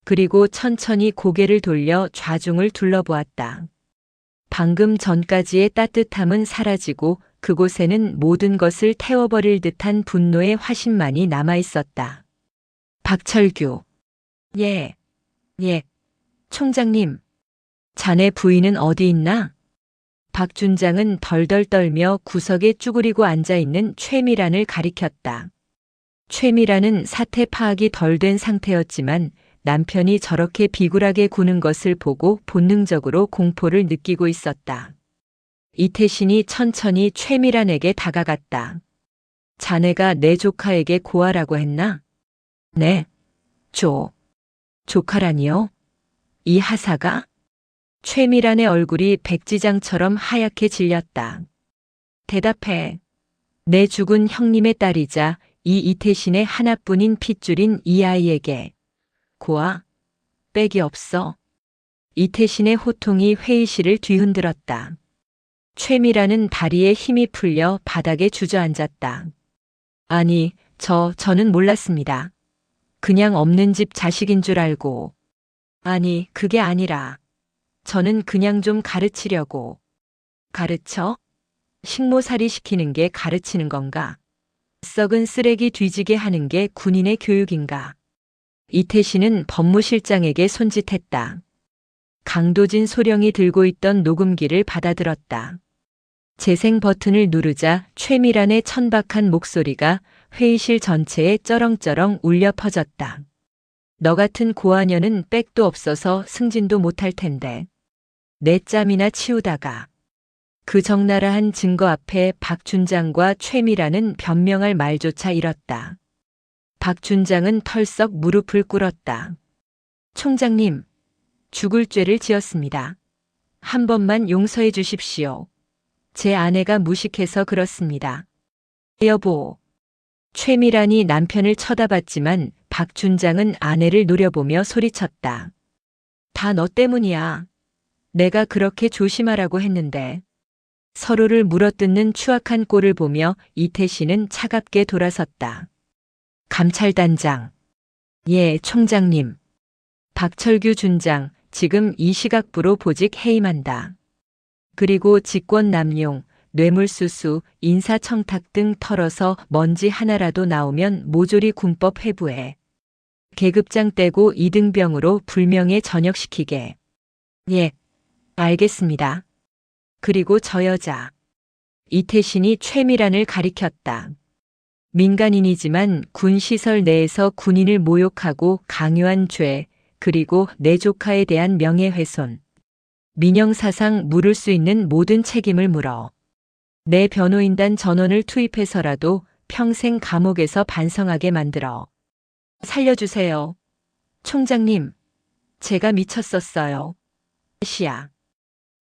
그리고 천천히 고개를 돌려 좌중을 둘러보았다. 방금 전까지의 따뜻함은 사라지고 그곳에는 모든 것을 태워버릴 듯한 분노의 화신만이 남아있었다. 박철규. 예. 총장님. 자네 부인은 어디 있나? 박준장은 덜덜 떨며 구석에 쭈그리고 앉아있는 최미란을 가리켰다. 최미란은 사태 파악이 덜 된 상태였지만 남편이 저렇게 비굴하게 구는 것을 보고 본능적으로 공포를 느끼고 있었다. 이태신이 천천히 최미란에게 다가갔다. 자네가 내 조카에게 고하라고 했나? 네. 조카라니요? 이 하사가? 최미란의 얼굴이 백지장처럼 하얗게 질렸다. 대답해. 내 죽은 형님의 딸이자 이 이태신의 하나뿐인 핏줄인 이 아이에게 고아? 빽이 없어. 이태신의 호통이 회의실을 뒤흔들었다. 최미란은 다리에 힘이 풀려 바닥에 주저앉았다. 아니, 저는 몰랐습니다. 그냥 없는 집 자식인 줄 알고. 아니, 그게 아니라. 저는 그냥 좀 가르치려고. 가르쳐? 식모살이 시키는 게 가르치는 건가? 썩은 쓰레기 뒤지게 하는 게 군인의 교육인가? 이태신은 법무실장에게 손짓했다. 강도진 소령이 들고 있던 녹음기를 받아들었다. 재생 버튼을 누르자 최미란의 천박한 목소리가 회의실 전체에 쩌렁쩌렁 울려 퍼졌다. 너 같은 고아녀는 빽도 없어서 승진도 못할 텐데. 내 짬이나 치우다가. 그 적나라한 증거 앞에 박준장과 최미란은 변명할 말조차 잃었다. 박준장은 털썩 무릎을 꿇었다. 총장님, 죽을 죄를 지었습니다. 한 번만 용서해 주십시오. 제 아내가 무식해서 그렇습니다. 여보. 최미란이 남편을 쳐다봤지만 박준장은 아내를 노려보며 소리쳤다. 다 너 때문이야. 내가 그렇게 조심하라고 했는데. 서로를 물어뜯는 추악한 꼴을 보며 이태신은 차갑게 돌아섰다. 감찰단장. 예, 총장님. 박철규 준장, 지금 이 시각부로 보직 해임한다. 그리고 직권남용, 뇌물수수, 인사청탁 등 털어서 먼지 하나라도 나오면 모조리 군법 회부해. 계급장 떼고 이등병으로 불명예 전역시키게. 예, 알겠습니다. 그리고 저 여자. 이태신이 최미란을 가리켰다. 민간인이지만 군 시설 내에서 군인을 모욕하고 강요한 죄, 그리고 내 조카에 대한 명예훼손. 민영사상 물을 수 있는 모든 책임을 물어. 내 변호인단 전원을 투입해서라도 평생 감옥에서 반성하게 만들어. 살려주세요. 총장님, 제가 미쳤었어요. 시야.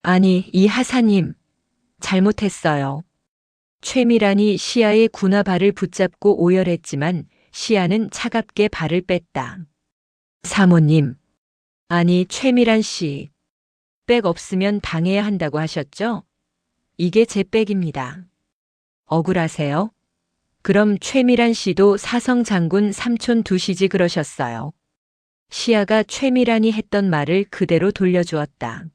아니, 이 하사님, 잘못했어요. 최미란이 시야의 군화 발을 붙잡고 오열했지만 시야는 차갑게 발을 뺐다. 사모님. 아니, 최미란 씨. 백 없으면 당해야 한다고 하셨죠? 이게 제 백입니다. 억울하세요? 그럼 최미란 씨도 사성 장군 삼촌 두시지 그러셨어요. 시야가 최미란이 했던 말을 그대로 돌려주었다.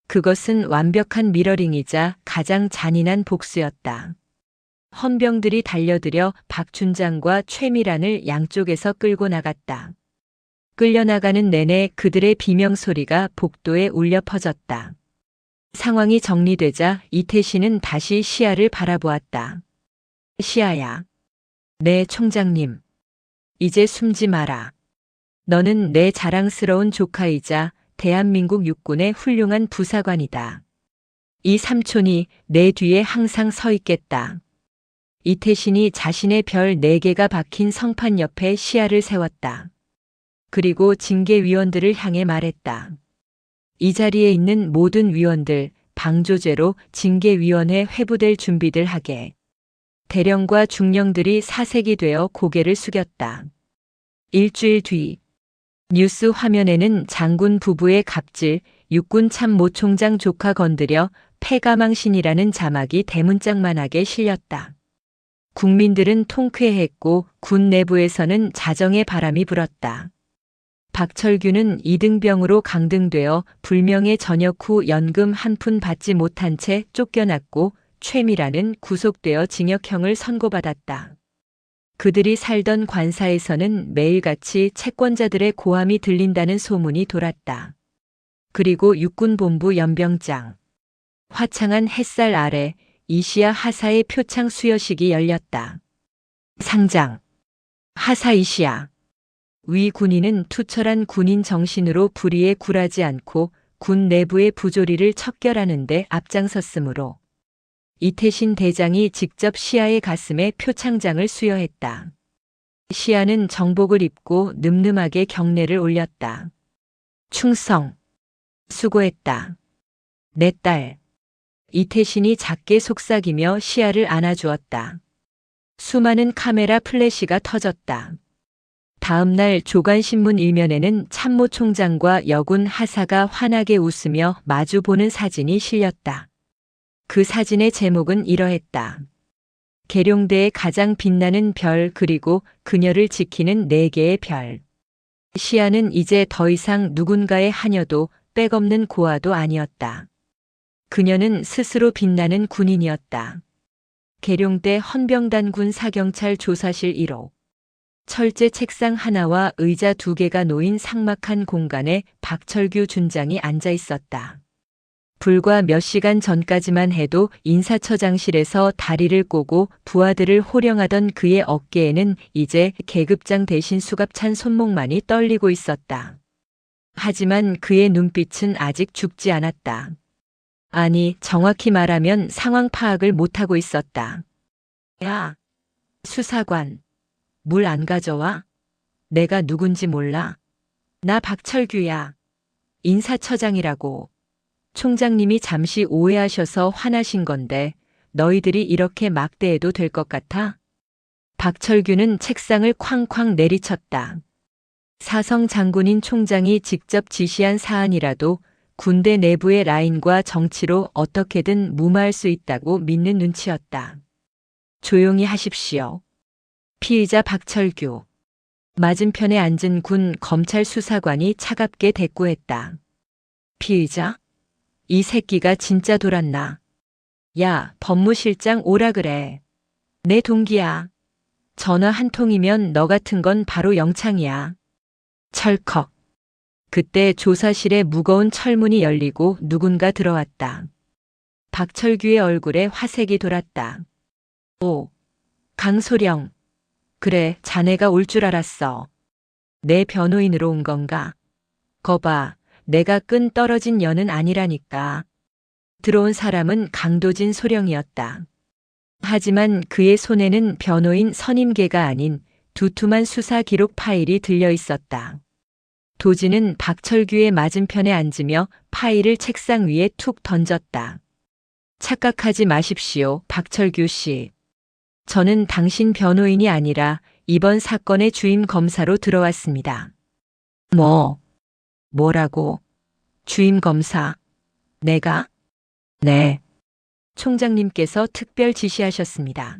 그것은 완벽한 미러링이자 가장 잔인한 복수였다. 헌병들이 달려들여 박준장과 최미란을 양쪽에서 끌고 나갔다. 끌려나가는 내내 그들의 비명소리가 복도에 울려 퍼졌다. 상황이 정리되자 이태신은 다시 시야를 바라보았다. 시야야. 네, 총장님. 이제 숨지 마라. 너는 내 자랑스러운 조카이자 대한민국 육군의 훌륭한 부사관이다. 이 삼촌이 내 뒤에 항상 서 있겠다. 이태신이 자신의 별 4개가 박힌 성판 옆에 시야를 세웠다. 그리고 징계위원들을 향해 말했다. 이 자리에 있는 모든 위원들 방조제로 징계위원회 회부될 준비들 하게. 대령과 중령들이 사색이 되어 고개를 숙였다. 일주일 뒤 뉴스 화면에는 장군 부부의 갑질, 육군 참모총장 조카 건드려 패가망신이라는 자막이 대문짝만하게 실렸다. 국민들은 통쾌했고 군 내부에서는 자정의 바람이 불었다. 박철규는 이등병으로 강등되어 불명예 전역 후 연금 한 푼 받지 못한 채 쫓겨났고 최미라는 구속되어 징역형을 선고받았다. 그들이 살던 관사에서는 매일같이 채권자들의 고함이 들린다는 소문이 돌았다. 그리고 육군본부 연병장. 화창한 햇살 아래 이시야 하사의 표창 수여식이 열렸다. 상장. 하사 이시야. 위 군인은 투철한 군인 정신으로 불의에 굴하지 않고 군 내부의 부조리를 척결하는 데 앞장섰으므로 이태신 대장이 직접 시야의 가슴에 표창장을 수여했다. 시야는 정복을 입고 늠름하게 경례를 올렸다. 충성. 수고했다. 내 딸. 이태신이 작게 속삭이며 시야를 안아주었다. 수많은 카메라 플래시가 터졌다. 다음 날 조간신문 일면에는 참모총장과 여군 하사가 환하게 웃으며 마주보는 사진이 실렸다. 그 사진의 제목은 이러했다. 계룡대의 가장 빛나는 별 그리고 그녀를 지키는 4개의 별. 시야는 이제 더 이상 누군가의 하녀도 백없는 고아도 아니었다. 그녀는 스스로 빛나는 군인이었다. 계룡대 헌병단군 사경찰 조사실 1호. 철제 책상 하나와 의자 2개가 놓인 삭막한 공간에 박철규 준장이 앉아 있었다. 불과 몇 시간 전까지만 해도 인사처장실에서 다리를 꼬고 부하들을 호령하던 그의 어깨에는 이제 계급장 대신 수갑찬 손목만이 떨리고 있었다. 하지만 그의 눈빛은 아직 죽지 않았다. 아니, 정확히 말하면 상황 파악을 못하고 있었다. 야, 수사관. 물 안 가져와? 내가 누군지 몰라? 나 박철규야. 인사처장이라고. 총장님이 잠시 오해하셔서 화나신 건데 너희들이 이렇게 막대해도 될 것 같아? 박철규는 책상을 쾅쾅 내리쳤다. 사성 장군인 총장이 직접 지시한 사안이라도 군대 내부의 라인과 정치로 어떻게든 무마할 수 있다고 믿는 눈치였다. 조용히 하십시오. 피의자 박철규. 맞은편에 앉은 군 검찰 수사관이 차갑게 대꾸했다. 피의자? 이 새끼가 진짜 돌았나? 야, 법무실장 오라 그래. 내 동기야. 전화 한 통이면 너 같은 건 바로 영창이야. 철컥. 그때 조사실에 무거운 철문이 열리고 누군가 들어왔다. 박철규의 얼굴에 화색이 돌았다. 오, 강소령. 그래, 자네가 올 줄 알았어. 내 변호인으로 온 건가? 거봐, 내가 끈 떨어진 년은 아니라니까. 들어온 사람은 강도진 소령이었다. 하지만 그의 손에는 변호인 선임계가 아닌 두툼한 수사 기록 파일이 들려 있었다. 도진은 박철규의 맞은편에 앉으며 파일을 책상 위에 툭 던졌다. 착각하지 마십시오, 박철규 씨. 저는 당신 변호인이 아니라 이번 사건의 주임 검사로 들어왔습니다. 뭐라고? 주임 검사? 내가? 네. 총장님께서 특별 지시하셨습니다.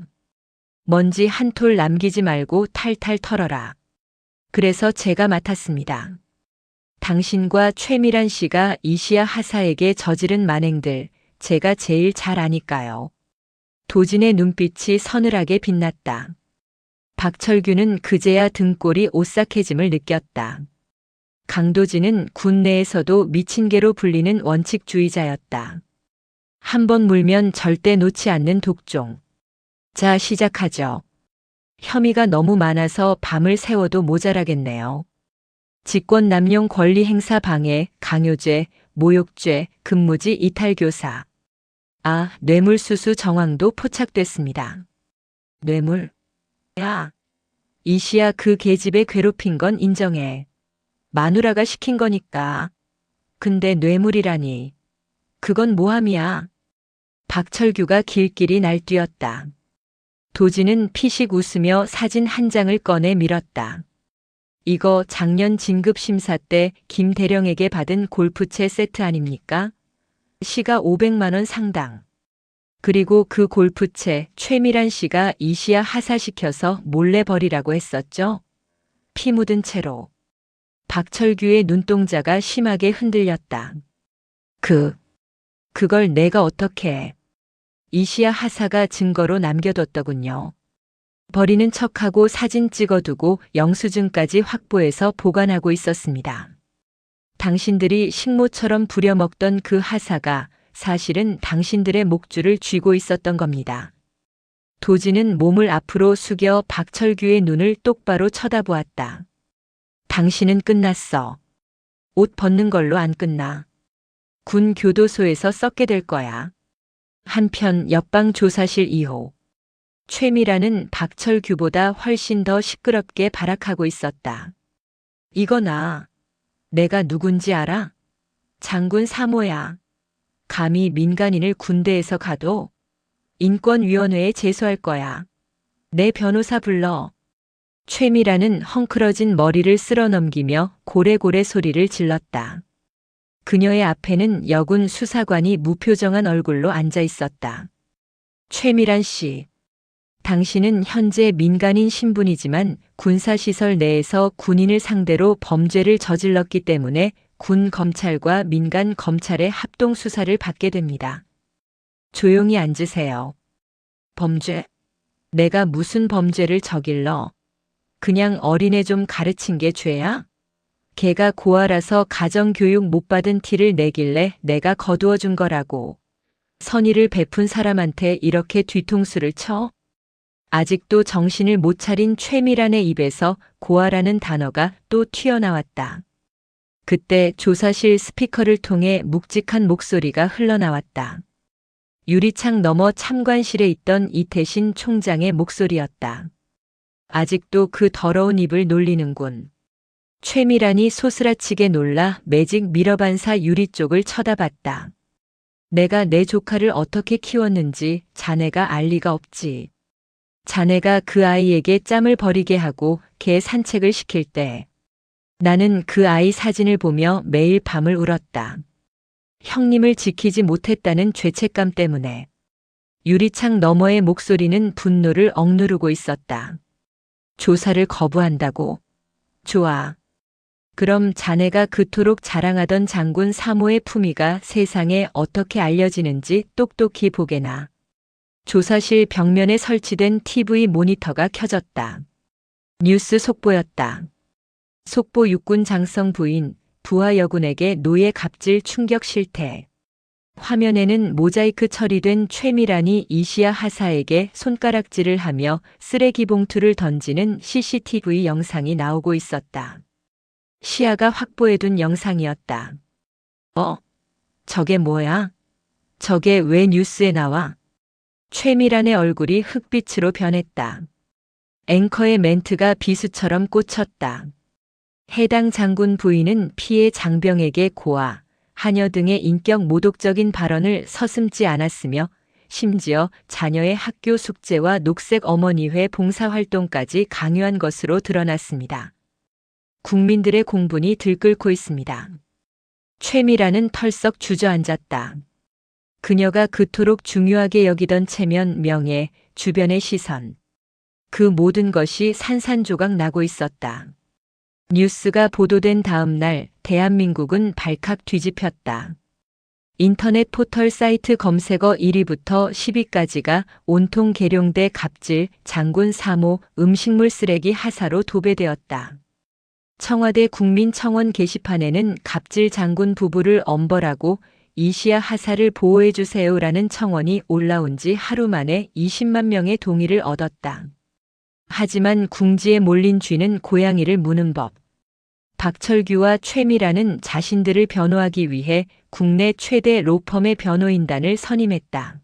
먼지 한 톨 남기지 말고 탈탈 털어라. 그래서 제가 맡았습니다. 당신과 최미란 씨가 이시야 하사에게 저지른 만행들 제가 제일 잘 아니까요. 도진의 눈빛이 서늘하게 빛났다. 박철규는 그제야 등골이 오싹해짐을 느꼈다. 강도진은 군 내에서도 미친 개로 불리는 원칙주의자였다. 한 번 물면 절대 놓지 않는 독종. 자, 시작하죠. 혐의가 너무 많아서 밤을 새워도 모자라겠네요. 직권 남용 권리 행사 방해, 강요죄, 모욕죄, 근무지 이탈교사. 뇌물수수 정황도 포착됐습니다. 뇌물? 야, 이씨야 그 계집애 괴롭힌 건 인정해. 마누라가 시킨 거니까. 근데 뇌물이라니. 그건 모함이야. 박철규가 길길이 날뛰었다. 도지는 피식 웃으며 사진 한 장을 꺼내 밀었다. 이거 작년 진급심사 때 김 대령에게 받은 골프채 세트 아닙니까? 시가 500만 원 상당. 그리고 그 골프채 최미란 씨가 이씨야 하사시켜서 몰래 버리라고 했었죠? 피 묻은 채로. 박철규의 눈동자가 심하게 흔들렸다. 그걸 내가 어떻게 해. 이씨야 하사가 증거로 남겨뒀더군요. 버리는 척하고 사진 찍어두고 영수증까지 확보해서 보관하고 있었습니다. 당신들이 식모처럼 부려먹던 그 하사가 사실은 당신들의 목줄을 쥐고 있었던 겁니다. 도지는 몸을 앞으로 숙여 박철규의 눈을 똑바로 쳐다보았다. 당신은 끝났어. 옷 벗는 걸로 안 끝나. 군 교도소에서 썩게 될 거야. 한편 옆방 조사실 2호. 최미라는 박철규보다 훨씬 더 시끄럽게 발악하고 있었다. 이거나 내가 누군지 알아? 장군 사모야. 감히 민간인을 군대에서 가도 인권위원회에 제소할 거야. 내 변호사 불러. 최미라는 헝클어진 머리를 쓸어 넘기며 고래고래 소리를 질렀다. 그녀의 앞에는 여군 수사관이 무표정한 얼굴로 앉아 있었다. 최미란 씨, 당신은 현재 민간인 신분이지만 군사시설 내에서 군인을 상대로 범죄를 저질렀기 때문에 군 검찰과 민간 검찰의 합동 수사를 받게 됩니다. 조용히 앉으세요. 범죄? 내가 무슨 범죄를 저질러? 그냥 어린애 좀 가르친 게 죄야? 걔가 고아라서 가정교육 못 받은 티를 내길래 내가 거두어 준 거라고. 선의를 베푼 사람한테 이렇게 뒤통수를 쳐? 아직도 정신을 못 차린 최미란의 입에서 고아라는 단어가 또 튀어나왔다. 그때 조사실 스피커를 통해 묵직한 목소리가 흘러나왔다. 유리창 너머 참관실에 있던 이태신 총장의 목소리였다. 아직도 그 더러운 입을 놀리는군. 최미란이 소스라치게 놀라 매직 미러반사 유리 쪽을 쳐다봤다. 내가 내 조카를 어떻게 키웠는지 자네가 알 리가 없지. 자네가 그 아이에게 짬을 버리게 하고 개 산책을 시킬 때 나는 그 아이 사진을 보며 매일 밤을 울었다. 형님을 지키지 못했다는 죄책감 때문에. 유리창 너머의 목소리는 분노를 억누르고 있었다. 조사를 거부한다고? 좋아. 그럼 자네가 그토록 자랑하던 장군 사모의 품위가 세상에 어떻게 알려지는지 똑똑히 보게나. 조사실 벽면에 설치된 TV 모니터가 켜졌다. 뉴스 속보였다. 속보 육군 장성 부인 부하 여군에게 노예 갑질 충격 실태. 화면에는 모자이크 처리된 최미란이 이시야 하사에게 손가락질을 하며 쓰레기 봉투를 던지는 CCTV 영상이 나오고 있었다. 시아가 확보해둔 영상이었다. 저게 뭐야? 저게 왜 뉴스에 나와? 최미란의 얼굴이 흑빛으로 변했다. 앵커의 멘트가 비수처럼 꽂혔다. 해당 장군 부인은 피해 장병에게 고아, 하녀 등의 인격 모독적인 발언을 서슴지 않았으며 심지어 자녀의 학교 숙제와 녹색 어머니회 봉사활동까지 강요한 것으로 드러났습니다. 국민들의 공분이 들끓고 있습니다. 최미란은 털썩 주저앉았다. 그녀가 그토록 중요하게 여기던 체면, 명예, 주변의 시선. 그 모든 것이 산산조각 나고 있었다. 뉴스가 보도된 다음 날 대한민국은 발칵 뒤집혔다. 인터넷 포털 사이트 검색어 1위부터 10위까지가 온통 계룡대 갑질, 장군 사모, 음식물 쓰레기 하사로 도배되었다. 청와대 국민청원 게시판에는 갑질 장군 부부를 엄벌하고 이시야 하사를 보호해주세요라는 청원이 올라온 지 하루 만에 20만 명의 동의를 얻었다. 하지만 궁지에 몰린 쥐는 고양이를 무는 법. 박철규와 최미라는 자신들을 변호하기 위해 국내 최대 로펌의 변호인단을 선임했다.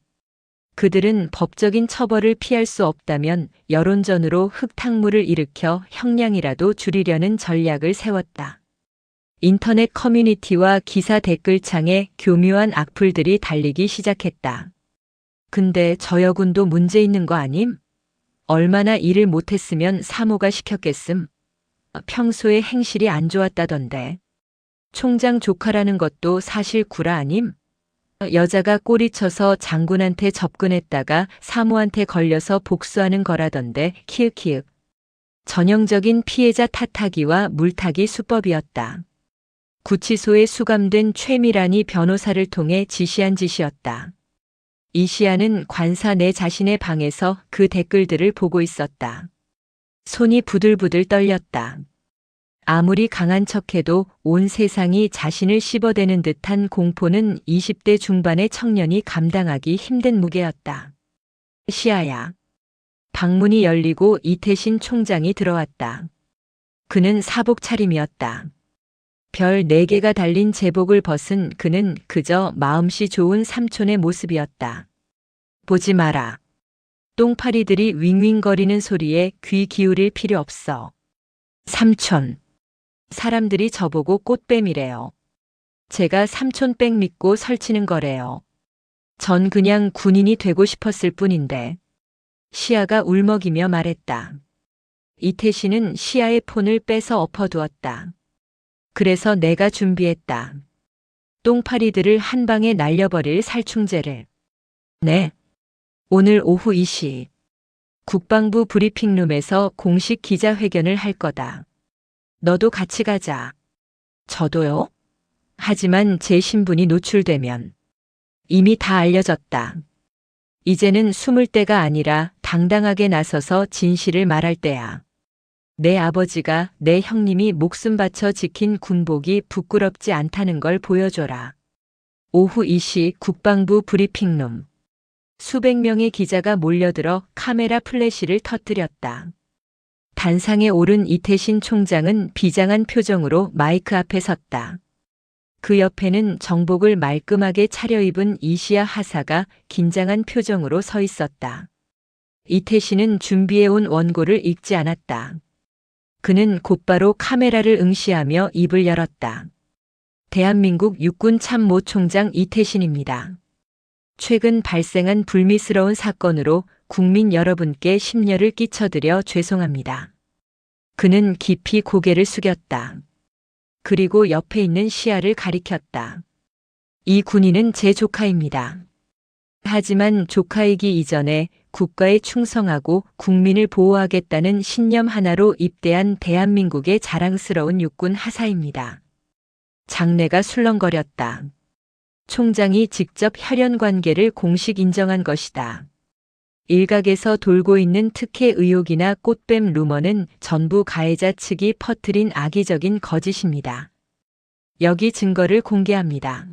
그들은 법적인 처벌을 피할 수 없다면 여론전으로 흙탕물을 일으켜 형량이라도 줄이려는 전략을 세웠다. 인터넷 커뮤니티와 기사 댓글창에 교묘한 악플들이 달리기 시작했다. 근데 저 여군도 문제 있는 거 아님? 얼마나 일을 못했으면 사모가 시켰겠음? 평소에 행실이 안 좋았다던데. 총장 조카라는 것도 사실 구라 아님? 여자가 꼬리쳐서 장군한테 접근했다가 사모한테 걸려서 복수하는 거라던데 키읔키읔. 전형적인 피해자 탓하기와 물타기 수법이었다. 구치소에 수감된 최미란이 변호사를 통해 지시한 짓이었다. 이시아는 관사 내 자신의 방에서 그 댓글들을 보고 있었다. 손이 부들부들 떨렸다. 아무리 강한 척해도 온 세상이 자신을 씹어대는 듯한 공포는 20대 중반의 청년이 감당하기 힘든 무게였다. 시아야. 방문이 열리고 이태신 총장이 들어왔다. 그는 사복 차림이었다. 별 4개가 달린 제복을 벗은 그는 그저 마음씨 좋은 삼촌의 모습이었다. 보지 마라. 똥파리들이 윙윙거리는 소리에 귀 기울일 필요 없어. 삼촌. 사람들이 저보고 꽃뱀이래요. 제가 삼촌백 믿고 설치는 거래요. 전 그냥 군인이 되고 싶었을 뿐인데. 시아가 울먹이며 말했다. 이태신은 시아의 폰을 빼서 엎어두었다. 그래서 내가 준비했다. 똥파리들을 한 방에 날려버릴 살충제를. 네. 오늘 오후 2시. 국방부 브리핑룸에서 공식 기자회견을 할 거다. 너도 같이 가자. 저도요? 하지만 제 신분이 노출되면 이미 다 알려졌다. 이제는 숨을 때가 아니라 당당하게 나서서 진실을 말할 때야. 내 아버지가 내 형님이 목숨 바쳐 지킨 군복이 부끄럽지 않다는 걸 보여줘라. 오후 2시 국방부 브리핑룸. 수백 명의 기자가 몰려들어 카메라 플래시를 터뜨렸다. 단상에 오른 이태신 총장은 비장한 표정으로 마이크 앞에 섰다. 그 옆에는 정복을 말끔하게 차려입은 이시야 하사가 긴장한 표정으로 서 있었다. 이태신은 준비해온 원고를 읽지 않았다. 그는 곧바로 카메라를 응시하며 입을 열었다. 대한민국 육군 참모 총장 이태신입니다. 최근 발생한 불미스러운 사건으로 국민 여러분께 심려를 끼쳐드려 죄송합니다. 그는 깊이 고개를 숙였다. 그리고 옆에 있는 시아를 가리켰다. 이 군인은 제 조카입니다. 하지만 조카이기 이전에 국가에 충성하고 국민을 보호하겠다는 신념 하나로 입대한 대한민국의 자랑스러운 육군 하사입니다. 장내가 술렁거렸다. 총장이 직접 혈연 관계를 공식 인정한 것이다. 일각에서 돌고 있는 특혜 의혹이나 꽃뱀 루머는 전부 가해자 측이 퍼뜨린 악의적인 거짓입니다. 여기 증거를 공개합니다.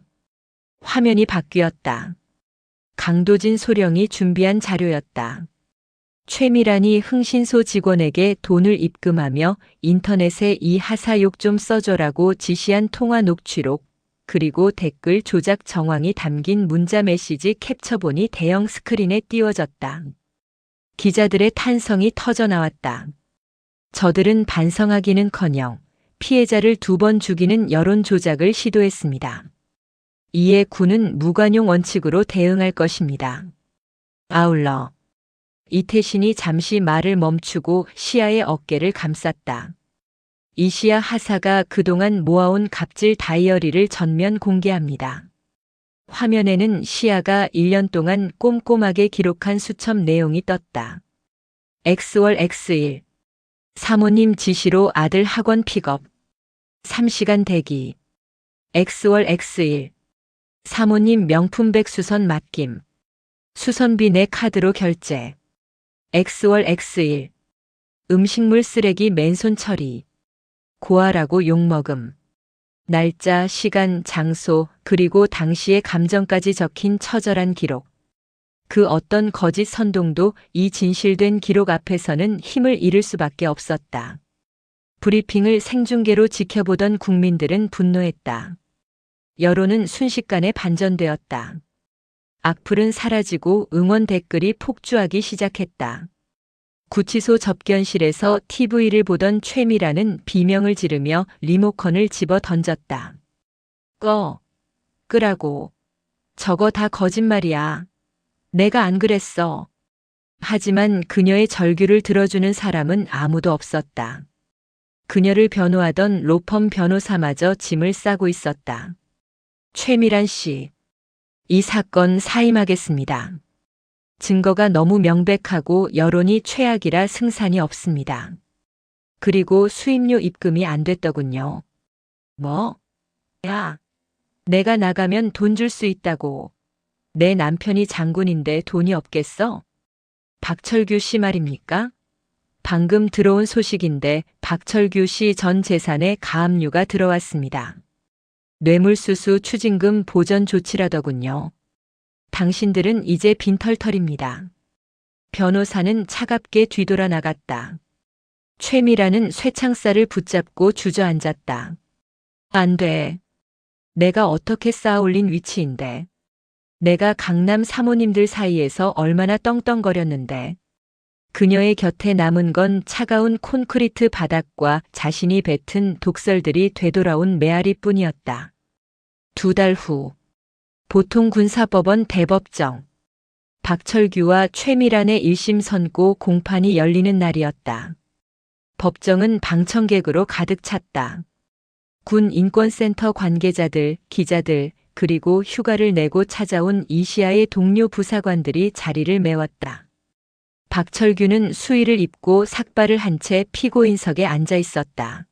화면이 바뀌었다. 강도진 소령이 준비한 자료였다. 최미란이 흥신소 직원에게 돈을 입금하며 인터넷에 이 하사 욕 좀 써줘라고 지시한 통화 녹취록, 그리고 댓글 조작 정황이 담긴 문자 메시지 캡처본이 대형 스크린에 띄워졌다. 기자들의 탄성이 터져나왔다. 저들은 반성하기는커녕 피해자를 2번 죽이는 여론 조작을 시도했습니다. 이에 군은 무관용 원칙으로 대응할 것입니다. 아울러 이태신이 잠시 말을 멈추고 시아의 어깨를 감쌌다. 이시야 하사가 그동안 모아온 갑질 다이어리를 전면 공개합니다. 화면에는 시아가 1년 동안 꼼꼼하게 기록한 수첩 내용이 떴다. X월 X1. 사모님 지시로 아들 학원 픽업. 3시간 대기. X월 X1. 사모님 명품백 수선 맡김. 수선비 내 카드로 결제. X월 X1. 음식물 쓰레기 맨손 처리. 고아라고 욕먹음. 날짜, 시간, 장소, 그리고 당시의 감정까지 적힌 처절한 기록. 그 어떤 거짓 선동도 이 진실된 기록 앞에서는 힘을 잃을 수밖에 없었다. 브리핑을 생중계로 지켜보던 국민들은 분노했다. 여론은 순식간에 반전되었다. 악플은 사라지고 응원 댓글이 폭주하기 시작했다. 구치소 접견실에서 TV를 보던 최미라는 비명을 지르며 리모컨을 집어 던졌다. 끄라고. 저거 다 거짓말이야. 내가 안 그랬어. 하지만 그녀의 절규를 들어주는 사람은 아무도 없었다. 그녀를 변호하던 로펌 변호사마저 짐을 싸고 있었다. 최미란 씨, 이 사건 사임하겠습니다. 증거가 너무 명백하고 여론이 최악이라 승산이 없습니다. 그리고 수임료 입금이 안 됐더군요. 뭐? 야, 내가 나가면 돈 줄 수 있다고. 내 남편이 장군인데 돈이 없겠어? 박철규 씨 말입니까? 방금 들어온 소식인데 박철규 씨 전 재산에 가압류가 들어왔습니다. 뇌물수수 추징금 보전 조치라더군요. 당신들은 이제 빈털털입니다. 변호사는 차갑게 뒤돌아 나갔다. 최미라는 쇠창살을 붙잡고 주저앉았다. 안 돼. 내가 어떻게 쌓아올린 위치인데. 내가 강남 사모님들 사이에서 얼마나 떵떵거렸는데. 그녀의 곁에 남은 건 차가운 콘크리트 바닥과 자신이 뱉은 독설들이 되돌아온 메아리뿐이었다. 2달 후 보통군사법원 대법정. 박철규와 최미란의 1심 선고 공판이 열리는 날이었다. 법정은 방청객으로 가득 찼다. 군 인권센터 관계자들, 기자들, 그리고 휴가를 내고 찾아온 이시아의 동료 부사관들이 자리를 메웠다. 박철규는 수의를 입고 삭발을 한 채 피고인석에 앉아 있었다.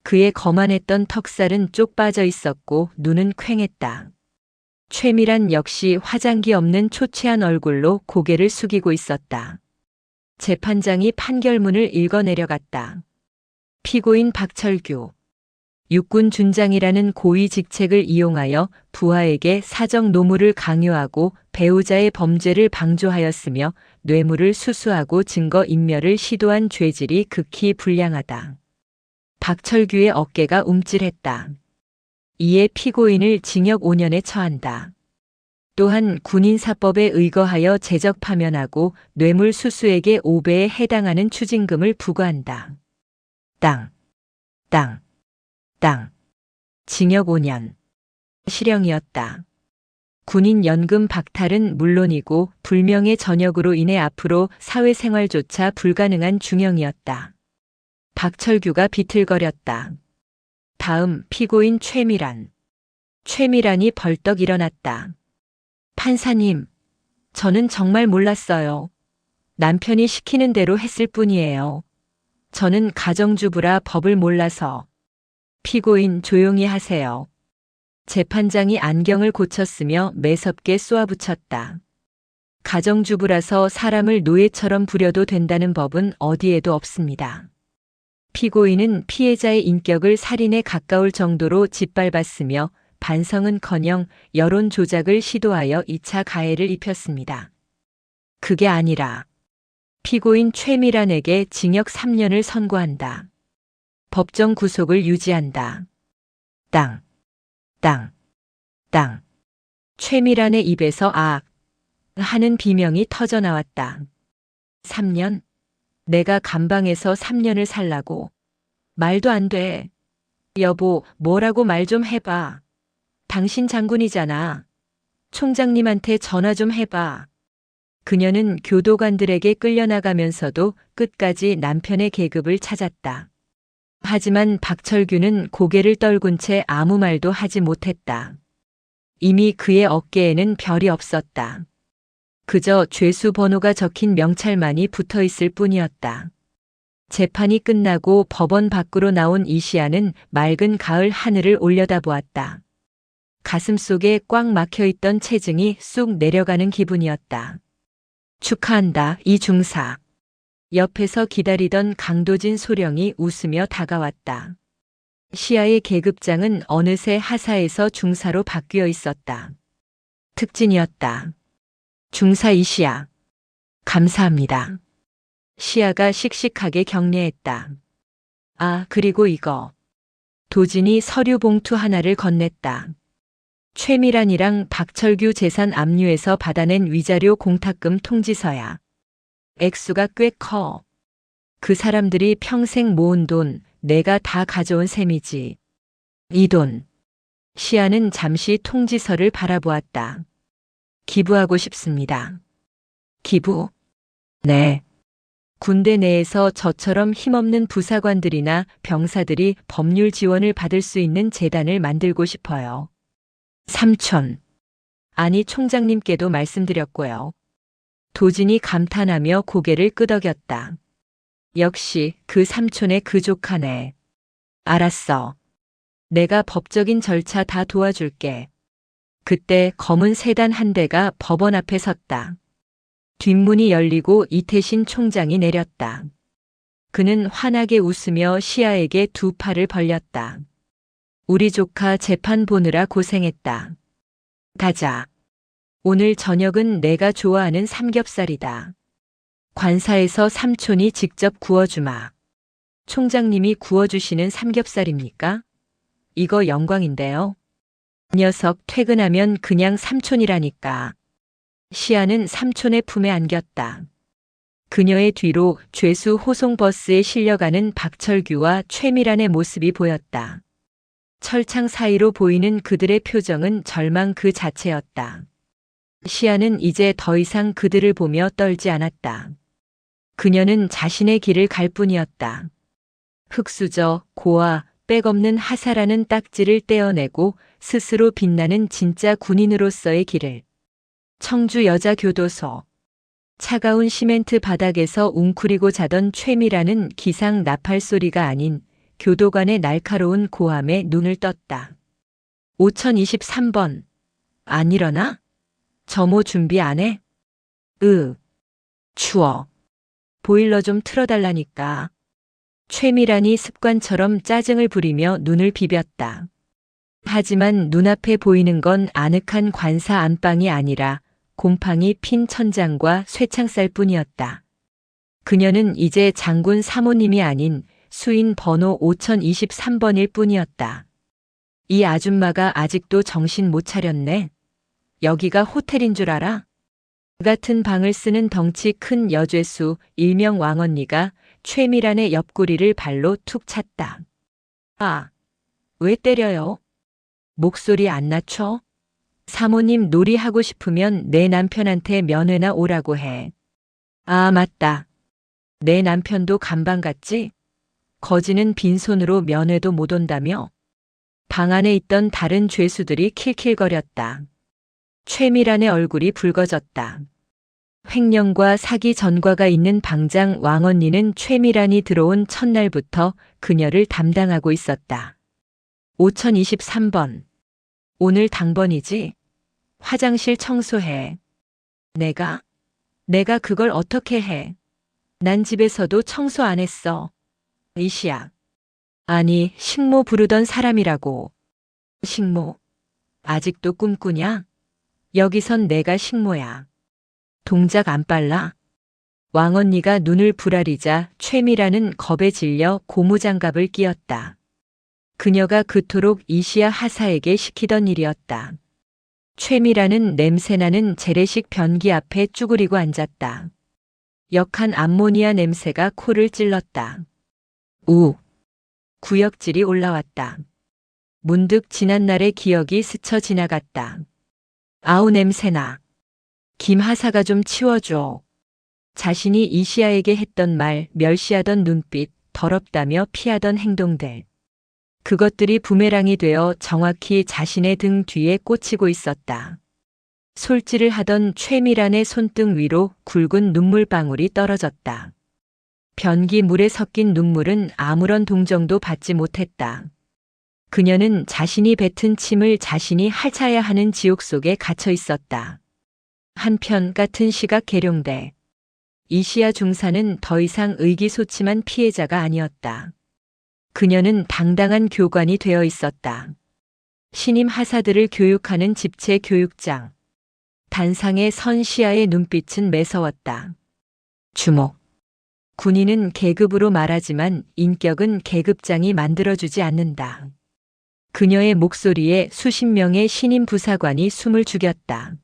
그의 거만했던 턱살은 쪽 빠져 있었고 눈은 퀭했다. 최미란 역시 화장기 없는 초췌한 얼굴로 고개를 숙이고 있었다. 재판장이 판결문을 읽어 내려갔다. 피고인 박철규. 육군 준장이라는 고위 직책을 이용하여 부하에게 사적 노무를 강요하고 배우자의 범죄를 방조하였으며 뇌물을 수수하고 증거 인멸을 시도한 죄질이 극히 불량하다. 박철규의 어깨가 움찔했다. 이에 피고인을 징역 5년에 처한다. 또한 군인사법에 의거하여 재적 파면하고 뇌물 수수액의 5배에 해당하는 추징금을 부과한다. 땅. 징역 5년. 실형이었다. 군인 연금 박탈은 물론이고 불명예 전역으로 인해 앞으로 사회생활조차 불가능한 중형이었다. 박철규가 비틀거렸다. 다음 피고인 최미란. 최미란이 벌떡 일어났다. 판사님, 저는 정말 몰랐어요. 남편이 시키는 대로 했을 뿐이에요. 저는 가정주부라 법을 몰라서. 피고인 조용히 하세요. 재판장이 안경을 고쳤으며 매섭게 쏘아붙였다. 가정주부라서 사람을 노예처럼 부려도 된다는 법은 어디에도 없습니다. 피고인은 피해자의 인격을 살인에 가까울 정도로 짓밟았으며 반성은커녕 여론 조작을 시도하여 2차 가해를 입혔습니다. 그게 아니라 피고인 최미란에게 징역 3년을 선고한다. 법정 구속을 유지한다. 땅. 최미란의 입에서 악 하는 비명이 터져나왔다. 3년? 내가 감방에서 3년을 살라고. 말도 안 돼. 여보, 뭐라고 말 좀 해봐. 당신 장군이잖아. 총장님한테 전화 좀 해봐. 그녀는 교도관들에게 끌려나가면서도 끝까지 남편의 계급을 찾았다. 하지만 박철규는 고개를 떨군 채 아무 말도 하지 못했다. 이미 그의 어깨에는 별이 없었다. 그저 죄수 번호가 적힌 명찰만이 붙어 있을 뿐이었다. 재판이 끝나고 법원 밖으로 나온 이시아는 맑은 가을 하늘을 올려다보았다. 가슴속에 꽉 막혀있던 체증이 쑥 내려가는 기분이었다. 축하한다, 이 중사. 옆에서 기다리던 강도진 소령이 웃으며 다가왔다. 시아의 계급장은 어느새 하사에서 중사로 바뀌어 있었다. 특진이었다. 중사 이시아. 감사합니다. 시아가 씩씩하게 격려했다. 아, 그리고 이거. 도진이 서류 봉투 하나를 건넸다. 최미란이랑 박철규 재산 압류에서 받아낸 위자료 공탁금 통지서야. 액수가 꽤 커. 그 사람들이 평생 모은 돈, 내가 다 가져온 셈이지. 이 돈. 시아는 잠시 통지서를 바라보았다. 기부하고 싶습니다. 기부? 네. 군대 내에서 저처럼 힘없는 부사관들이나 병사들이 법률 지원을 받을 수 있는 재단을 만들고 싶어요. 삼촌. 아니, 총장님께도 말씀드렸고요. 도진이 감탄하며 고개를 끄덕였다. 역시 그 삼촌의 그 조카네. 알았어. 내가 법적인 절차 다 도와줄게. 그때 검은 세단 한 대가 법원 앞에 섰다. 뒷문이 열리고 이태신 총장이 내렸다. 그는 환하게 웃으며 시아에게 두 팔을 벌렸다. 우리 조카 재판 보느라 고생했다. 가자. 오늘 저녁은 내가 좋아하는 삼겹살이다. 관사에서 삼촌이 직접 구워주마. 총장님이 구워주시는 삼겹살입니까? 이거 영광인데요. 녀석 퇴근하면 그냥 삼촌이라니까. 시아는 삼촌의 품에 안겼다. 그녀의 뒤로 죄수 호송버스에 실려가는 박철규와 최미란의 모습이 보였다. 철창 사이로 보이는 그들의 표정은 절망 그 자체였다. 시아는 이제 더 이상 그들을 보며 떨지 않았다. 그녀는 자신의 길을 갈 뿐이었다. 흙수저, 고아, 백없는 하사라는 딱지를 떼어내고 스스로 빛나는 진짜 군인으로서의 길을. 청주 여자교도소. 차가운 시멘트 바닥에서 웅크리고 자던 최미라는 기상 나팔 소리가 아닌 교도관의 날카로운 고함에 눈을 떴다. 5023번. 안 일어나? 점호 준비 안 해? 추워. 보일러 좀 틀어달라니까. 최미란이 습관처럼 짜증을 부리며 눈을 비볐다. 하지만 눈앞에 보이는 건 아늑한 관사 안방이 아니라 곰팡이 핀 천장과 쇠창살 뿐이었다. 그녀는 이제 장군 사모님이 아닌 수인 번호 5023번일 뿐이었다. 이 아줌마가 아직도 정신 못 차렸네. 여기가 호텔인 줄 알아? 그 같은 방을 쓰는 덩치 큰 여죄수 일명 왕언니가 최미란의 옆구리를 발로 툭 찼다. 아, 왜 때려요? 목소리 안 낮춰? 사모님 놀이하고 싶으면 내 남편한테 면회나 오라고 해. 아, 맞다. 내 남편도 간방 갔지? 거지는 빈손으로 면회도 못 온다며? 방 안에 있던 다른 죄수들이 킬킬거렸다. 최미란의 얼굴이 붉어졌다. 횡령과 사기 전과가 있는 방장 왕언니는 최미란이 들어온 첫날부터 그녀를 담당하고 있었다. 5023번. 오늘 당번이지? 화장실 청소해. 내가 그걸 어떻게 해? 난 집에서도 청소 안 했어. 이시야. 아니, 식모 부르던 사람이라고. 식모? 아직도 꿈꾸냐? 여기선 내가 식모야. 동작 안 빨라? 왕언니가 눈을 부라리자 최미라는 겁에 질려 고무장갑을 끼었다. 그녀가 그토록 이시야 하사에게 시키던 일이었다. 최미라는 냄새나는 재래식 변기 앞에 쭈그리고 앉았다. 역한 암모니아 냄새가 코를 찔렀다. 구역질이 올라왔다. 문득 지난날의 기억이 스쳐 지나갔다. 아우 냄새나. 김 하사가 좀 치워줘. 자신이 이시아에게 했던 말, 멸시하던 눈빛, 더럽다며 피하던 행동들. 그것들이 부메랑이 되어 정확히 자신의 등 뒤에 꽂히고 있었다. 솔질을 하던 최미란의 손등 위로 굵은 눈물방울이 떨어졌다. 변기 물에 섞인 눈물은 아무런 동정도 받지 못했다. 그녀는 자신이 뱉은 침을 자신이 핥아야 하는 지옥 속에 갇혀 있었다. 한편 같은 시각 계룡대. 이시야 중사는 더 이상 의기소침한 피해자가 아니었다. 그녀는 당당한 교관이 되어 있었다. 신임 하사들을 교육하는 집체 교육장. 단상의 선 시아의 눈빛은 매서웠다. 주목. 군인은 계급으로 말하지만 인격은 계급장이 만들어주지 않는다. 그녀의 목소리에 수십 명의 신임 부사관이 숨을 죽였다.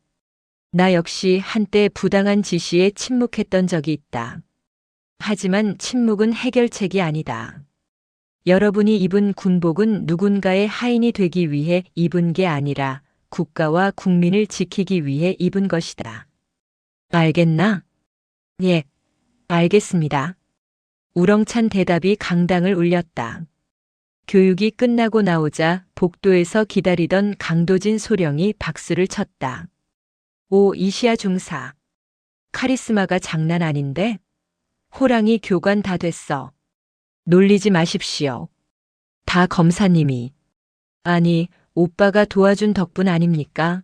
나 역시 한때 부당한 지시에 침묵했던 적이 있다. 하지만 침묵은 해결책이 아니다. 여러분이 입은 군복은 누군가의 하인이 되기 위해 입은 게 아니라 국가와 국민을 지키기 위해 입은 것이다. 알겠나? 예, 알겠습니다. 우렁찬 대답이 강당을 울렸다. 교육이 끝나고 나오자 복도에서 기다리던 강도진 소령이 박수를 쳤다. 오, 이시야 중사. 카리스마가 장난 아닌데? 호랑이 교관 다 됐어. 놀리지 마십시오. 다 검사님이. 아니, 오빠가 도와준 덕분 아닙니까?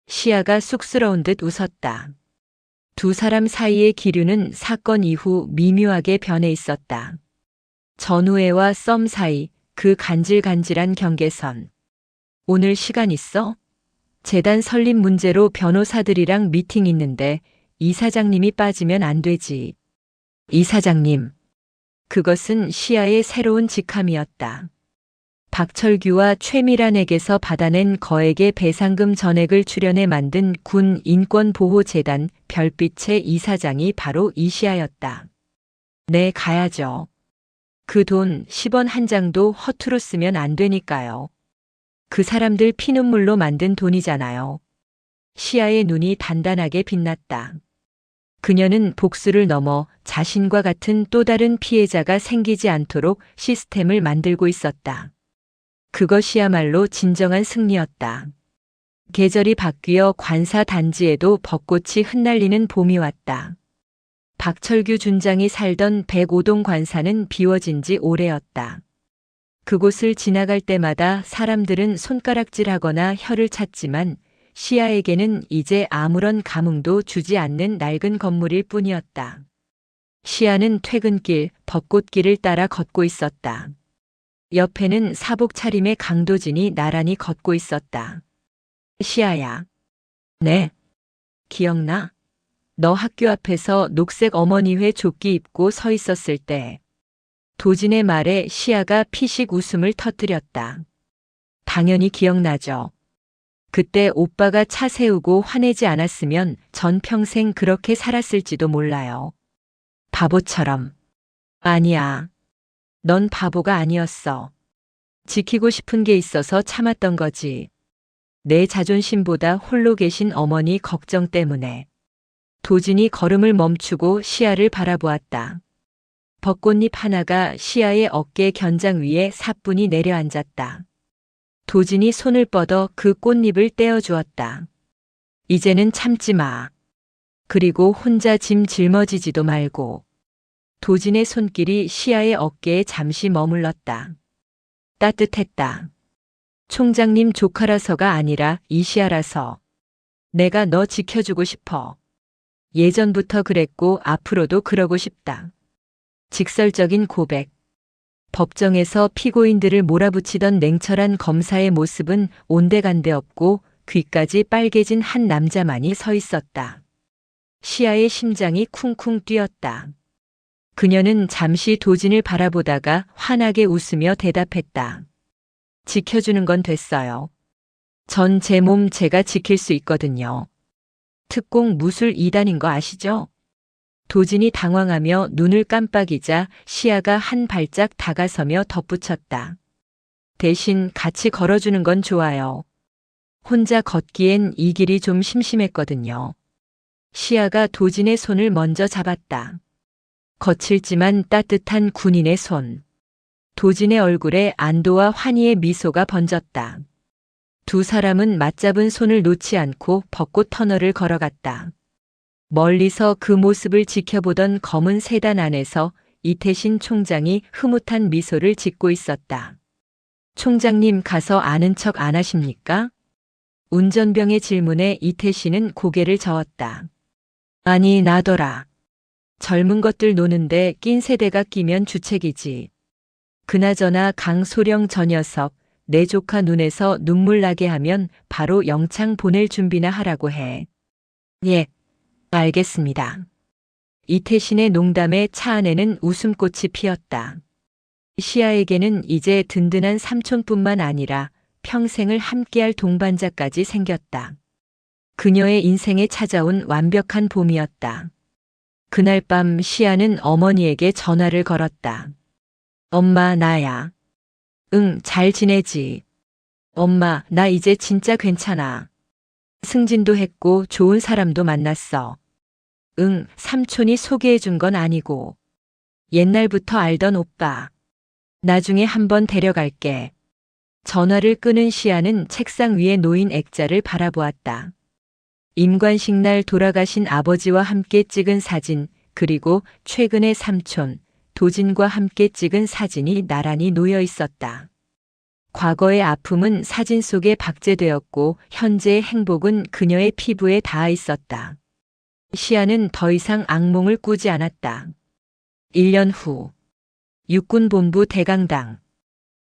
시아가 쑥스러운 듯 웃었다. 두 사람 사이의 기류는 사건 이후 미묘하게 변해 있었다. 전우애와 썸 사이, 그 간질간질한 경계선. 오늘 시간 있어? 재단 설립 문제로 변호사들이랑 미팅 있는데 이사장님이 빠지면 안 되지. 이사장님. 그것은 시아의 새로운 직함이었다. 박철규와 최미란에게서 받아낸 거액의 배상금 전액을 출연해 만든 군 인권보호재단 별빛의 이사장이 바로 이시아였다. 네, 가야죠. 그 돈 10원 한 장도 허투루 쓰면 안 되니까요. 그 사람들 피눈물로 만든 돈이잖아요. 시아의 눈이 단단하게 빛났다. 그녀는 복수를 넘어 자신과 같은 또 다른 피해자가 생기지 않도록 시스템을 만들고 있었다. 그것이야말로 진정한 승리였다. 계절이 바뀌어 관사 단지에도 벚꽃이 흩날리는 봄이 왔다. 박철규 준장이 살던 105동 관사는 비워진 지 오래였다. 그곳을 지나갈 때마다 사람들은 손가락질하거나 혀를 찼지만 시아에게는 이제 아무런 감흥도 주지 않는 낡은 건물일 뿐이었다. 시아는 퇴근길, 벚꽃길을 따라 걷고 있었다. 옆에는 사복 차림의 강도진이 나란히 걷고 있었다. 시아야. 네. 기억나? 너 학교 앞에서 녹색 어머니회 조끼 입고 서 있었을 때. 도진의 말에 시아가 피식 웃음을 터뜨렸다. 당연히 기억나죠. 그때 오빠가 차 세우고 화내지 않았으면 전 평생 그렇게 살았을지도 몰라요. 바보처럼. 아니야. 넌 바보가 아니었어. 지키고 싶은 게 있어서 참았던 거지. 내 자존심보다 홀로 계신 어머니 걱정 때문에. 도진이 걸음을 멈추고 시아를 바라보았다. 벚꽃잎 하나가 시아의 어깨 견장 위에 사뿐히 내려앉았다. 도진이 손을 뻗어 그 꽃잎을 떼어주었다. 이제는 참지 마. 그리고 혼자 짐 짊어지지도 말고. 도진의 손길이 시아의 어깨에 잠시 머물렀다. 따뜻했다. 총장님 조카라서가 아니라 이시아라서. 내가 너 지켜주고 싶어. 예전부터 그랬고 앞으로도 그러고 싶다. 직설적인 고백. 법정에서 피고인들을 몰아붙이던 냉철한 검사의 모습은 온데간데 없고 귀까지 빨개진 한 남자만이 서 있었다. 시아의 심장이 쿵쿵 뛰었다. 그녀는 잠시 도진을 바라보다가 환하게 웃으며 대답했다. 지켜주는 건 됐어요. 전 제 몸 제가 지킬 수 있거든요. 특공 무술 2단인 거 아시죠? 도진이 당황하며 눈을 깜빡이자 시아가 한 발짝 다가서며 덧붙였다. 대신 같이 걸어주는 건 좋아요. 혼자 걷기엔 이 길이 좀 심심했거든요. 시아가 도진의 손을 먼저 잡았다. 거칠지만 따뜻한 군인의 손. 도진의 얼굴에 안도와 환희의 미소가 번졌다. 두 사람은 맞잡은 손을 놓지 않고 벚꽃 터널을 걸어갔다. 멀리서 그 모습을 지켜보던 검은 세단 안에서 이태신 총장이 흐뭇한 미소를 짓고 있었다. 총장님 가서 아는 척 안 하십니까? 운전병의 질문에 이태신은 고개를 저었다. 아니, 나더라. 젊은 것들 노는데 낀 세대가 끼면 주책이지. 그나저나 강소령 저 녀석, 내 조카 눈에서 눈물 나게 하면 바로 영창 보낼 준비나 하라고 해. 예, 알겠습니다. 이태신의 농담에 차 안에는 웃음꽃이 피었다. 시아에게는 이제 든든한 삼촌뿐만 아니라 평생을 함께할 동반자까지 생겼다. 그녀의 인생에 찾아온 완벽한 봄이었다. 그날 밤 시아는 어머니에게 전화를 걸었다. 엄마, 나야. 응, 잘 지내지. 엄마, 나 이제 진짜 괜찮아. 승진도 했고 좋은 사람도 만났어. 응, 삼촌이 소개해준 건 아니고. 옛날부터 알던 오빠. 나중에 한번 데려갈게. 전화를 끊은 시아는 책상 위에 놓인 액자를 바라보았다. 임관식 날 돌아가신 아버지와 함께 찍은 사진, 그리고 최근의 삼촌, 도진과 함께 찍은 사진이 나란히 놓여 있었다. 과거의 아픔은 사진 속에 박제되었고 현재의 행복은 그녀의 피부에 닿아 있었다. 시아는 더 이상 악몽을 꾸지 않았다. 1년 후 육군본부 대강당.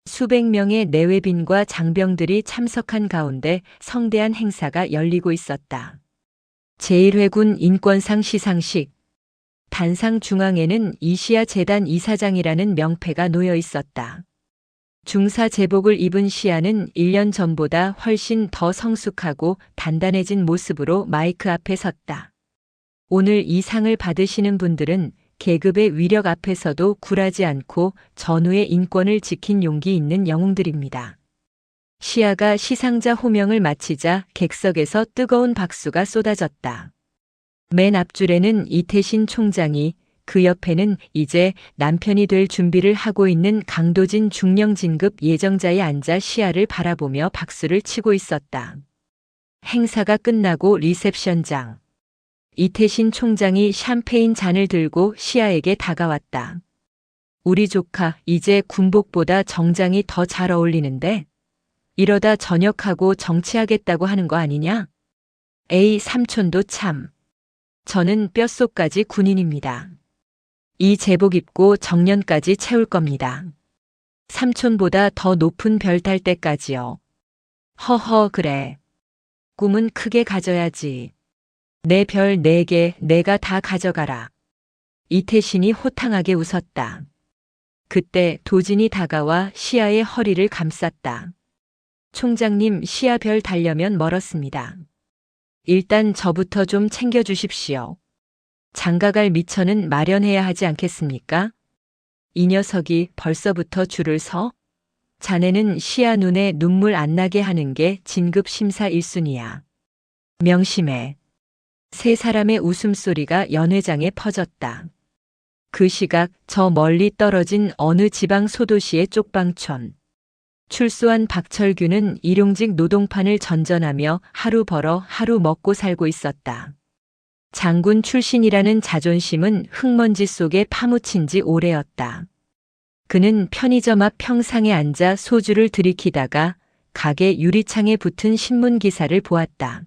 수백 명의 내외빈과 장병들이 참석한 가운데 성대한 행사가 열리고 있었다. 제1회군 인권상 시상식. 단상 중앙에는 이시아 재단 이사장이라는 명패가 놓여 있었다. 중사 제복을 입은 시아는 1년 전보다 훨씬 더 성숙하고 단단해진 모습으로 마이크 앞에 섰다. 오늘 이 상을 받으시는 분들은 계급의 위력 앞에서도 굴하지 않고 전우의 인권을 지킨 용기 있는 영웅들입니다. 시아가 시상자 호명을 마치자 객석에서 뜨거운 박수가 쏟아졌다. 맨 앞줄에는 이태신 총장이, 그 옆에는 이제 남편이 될 준비를 하고 있는 강도진 중령 진급 예정자에 앉아 시아를 바라보며 박수를 치고 있었다. 행사가 끝나고 리셉션장. 이태신 총장이 샴페인 잔을 들고 시아에게 다가왔다. 우리 조카, 이제 군복보다 정장이 더 잘 어울리는데? 이러다 전역하고 정치하겠다고 하는 거 아니냐? 에이, 삼촌도 참. 저는 뼛속까지 군인입니다. 이 제복 입고 정년까지 채울 겁니다. 삼촌보다 더 높은 별 탈 때까지요. 허허, 그래. 꿈은 크게 가져야지. 내 별 4개 내가 다 가져가라. 이태신이 호탕하게 웃었다. 그때 도진이 다가와 시아의 허리를 감쌌다. 총장님, 시아 별 달려면 멀었습니다. 일단 저부터 좀 챙겨주십시오. 장가갈 미처는 마련해야 하지 않겠습니까? 이 녀석이 벌써부터 줄을 서? 자네는 시아 눈에 눈물 안 나게 하는 게 진급 심사 1순위야. 명심해. 세 사람의 웃음소리가 연회장에 퍼졌다. 그 시각 저 멀리 떨어진 어느 지방 소도시의 쪽방촌. 출소한 박철규는 일용직 노동판을 전전하며 하루 벌어 하루 먹고 살고 있었다. 장군 출신이라는 자존심은 흙먼지 속에 파묻힌 지 오래였다. 그는 편의점 앞 평상에 앉아 소주를 들이키다가 가게 유리창에 붙은 신문 기사를 보았다.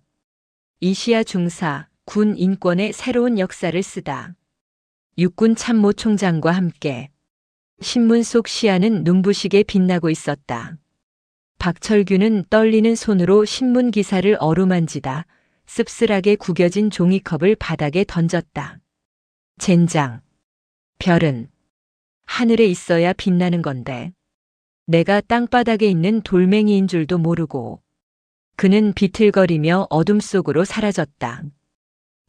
이시아 중사, 군 인권의 새로운 역사를 쓰다. 육군 참모총장과 함께. 신문 속 시야는 눈부시게 빛나고 있었다. 박철규는 떨리는 손으로 신문 기사를 어루만지다 씁쓸하게 구겨진 종이컵을 바닥에 던졌다. 젠장. 별은 하늘에 있어야 빛나는 건데. 내가 땅바닥에 있는 돌멩이인 줄도 모르고. 그는 비틀거리며 어둠 속으로 사라졌다.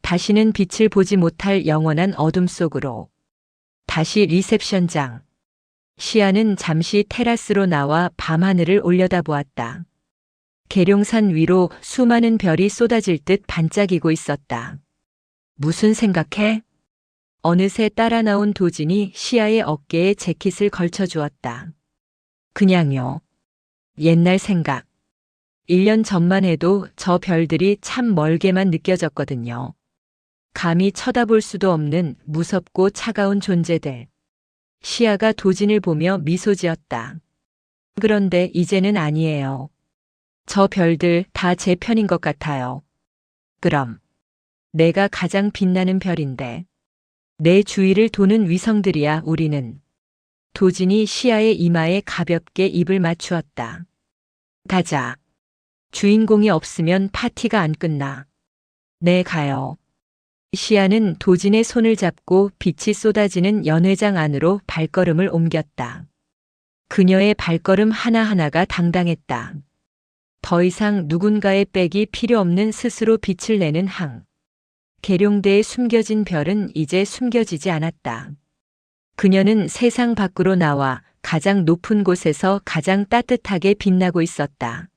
다시는 빛을 보지 못할 영원한 어둠 속으로. 다시 리셉션장. 시아는 잠시 테라스로 나와 밤하늘을 올려다보았다. 계룡산 위로 수많은 별이 쏟아질 듯 반짝이고 있었다. 무슨 생각해? 어느새 따라 나온 도진이 시아의 어깨에 재킷을 걸쳐주었다. 그냥요. 옛날 생각. 1년 전만 해도 저 별들이 참 멀게만 느껴졌거든요. 감히 쳐다볼 수도 없는 무섭고 차가운 존재들. 시아가 도진을 보며 미소 지었다. 그런데 이제는 아니에요. 저 별들 다 제 편인 것 같아요. 그럼 내가 가장 빛나는 별인데 내 주위를 도는 위성들이야 우리는. 도진이 시아의 이마에 가볍게 입을 맞추었다. 가자. 주인공이 없으면 파티가 안 끝나. 네, 가요. 시아는 도진의 손을 잡고 빛이 쏟아지는 연회장 안으로 발걸음을 옮겼다. 그녀의 발걸음 하나하나가 당당했다. 더 이상 누군가의 백이 필요 없는 스스로 빛을 내는 항. 계룡대에 숨겨진 별은 이제 숨겨지지 않았다. 그녀는 세상 밖으로 나와 가장 높은 곳에서 가장 따뜻하게 빛나고 있었다.